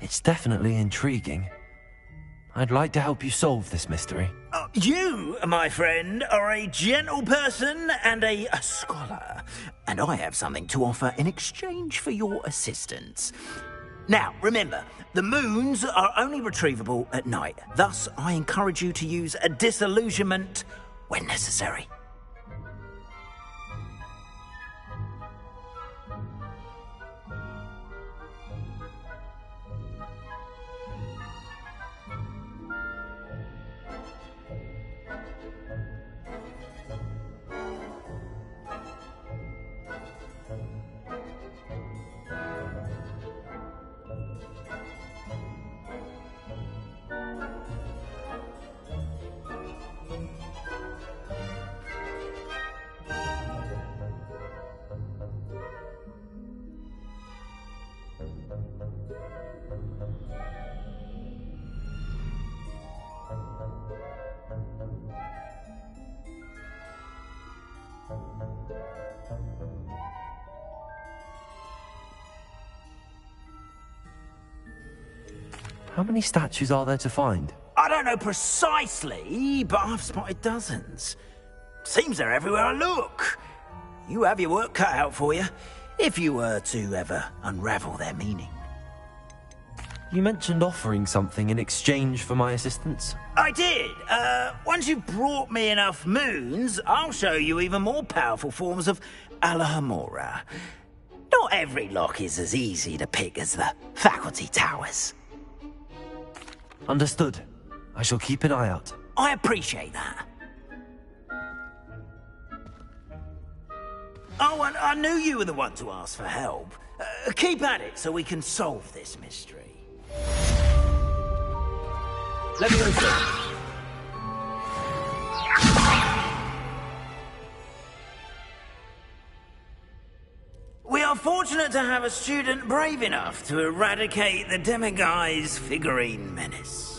It's definitely intriguing. I'd like to help you solve this mystery. You, my friend, are a gentle person and a scholar, and I have something to offer in exchange for your assistance. Now, remember, the moons are only retrievable at night. Thus, I encourage you to use a disillusionment when necessary. How many statues are there to find? I don't know precisely, but I've spotted dozens. Seems they're everywhere I look. You have your work cut out for you, if you were to ever unravel their meaning. You mentioned offering something in exchange for my assistance. I did. Once you've brought me enough moons, I'll show you even more powerful forms of Alahamora. Not every lock is as easy to pick as the faculty towers. Understood. I shall keep an eye out. I appreciate that. Oh, and I knew you were the one to ask for help. Keep at it so we can solve this mystery. Let me in, sir. We are fortunate to have a student brave enough to eradicate the Demiguise figurine menace.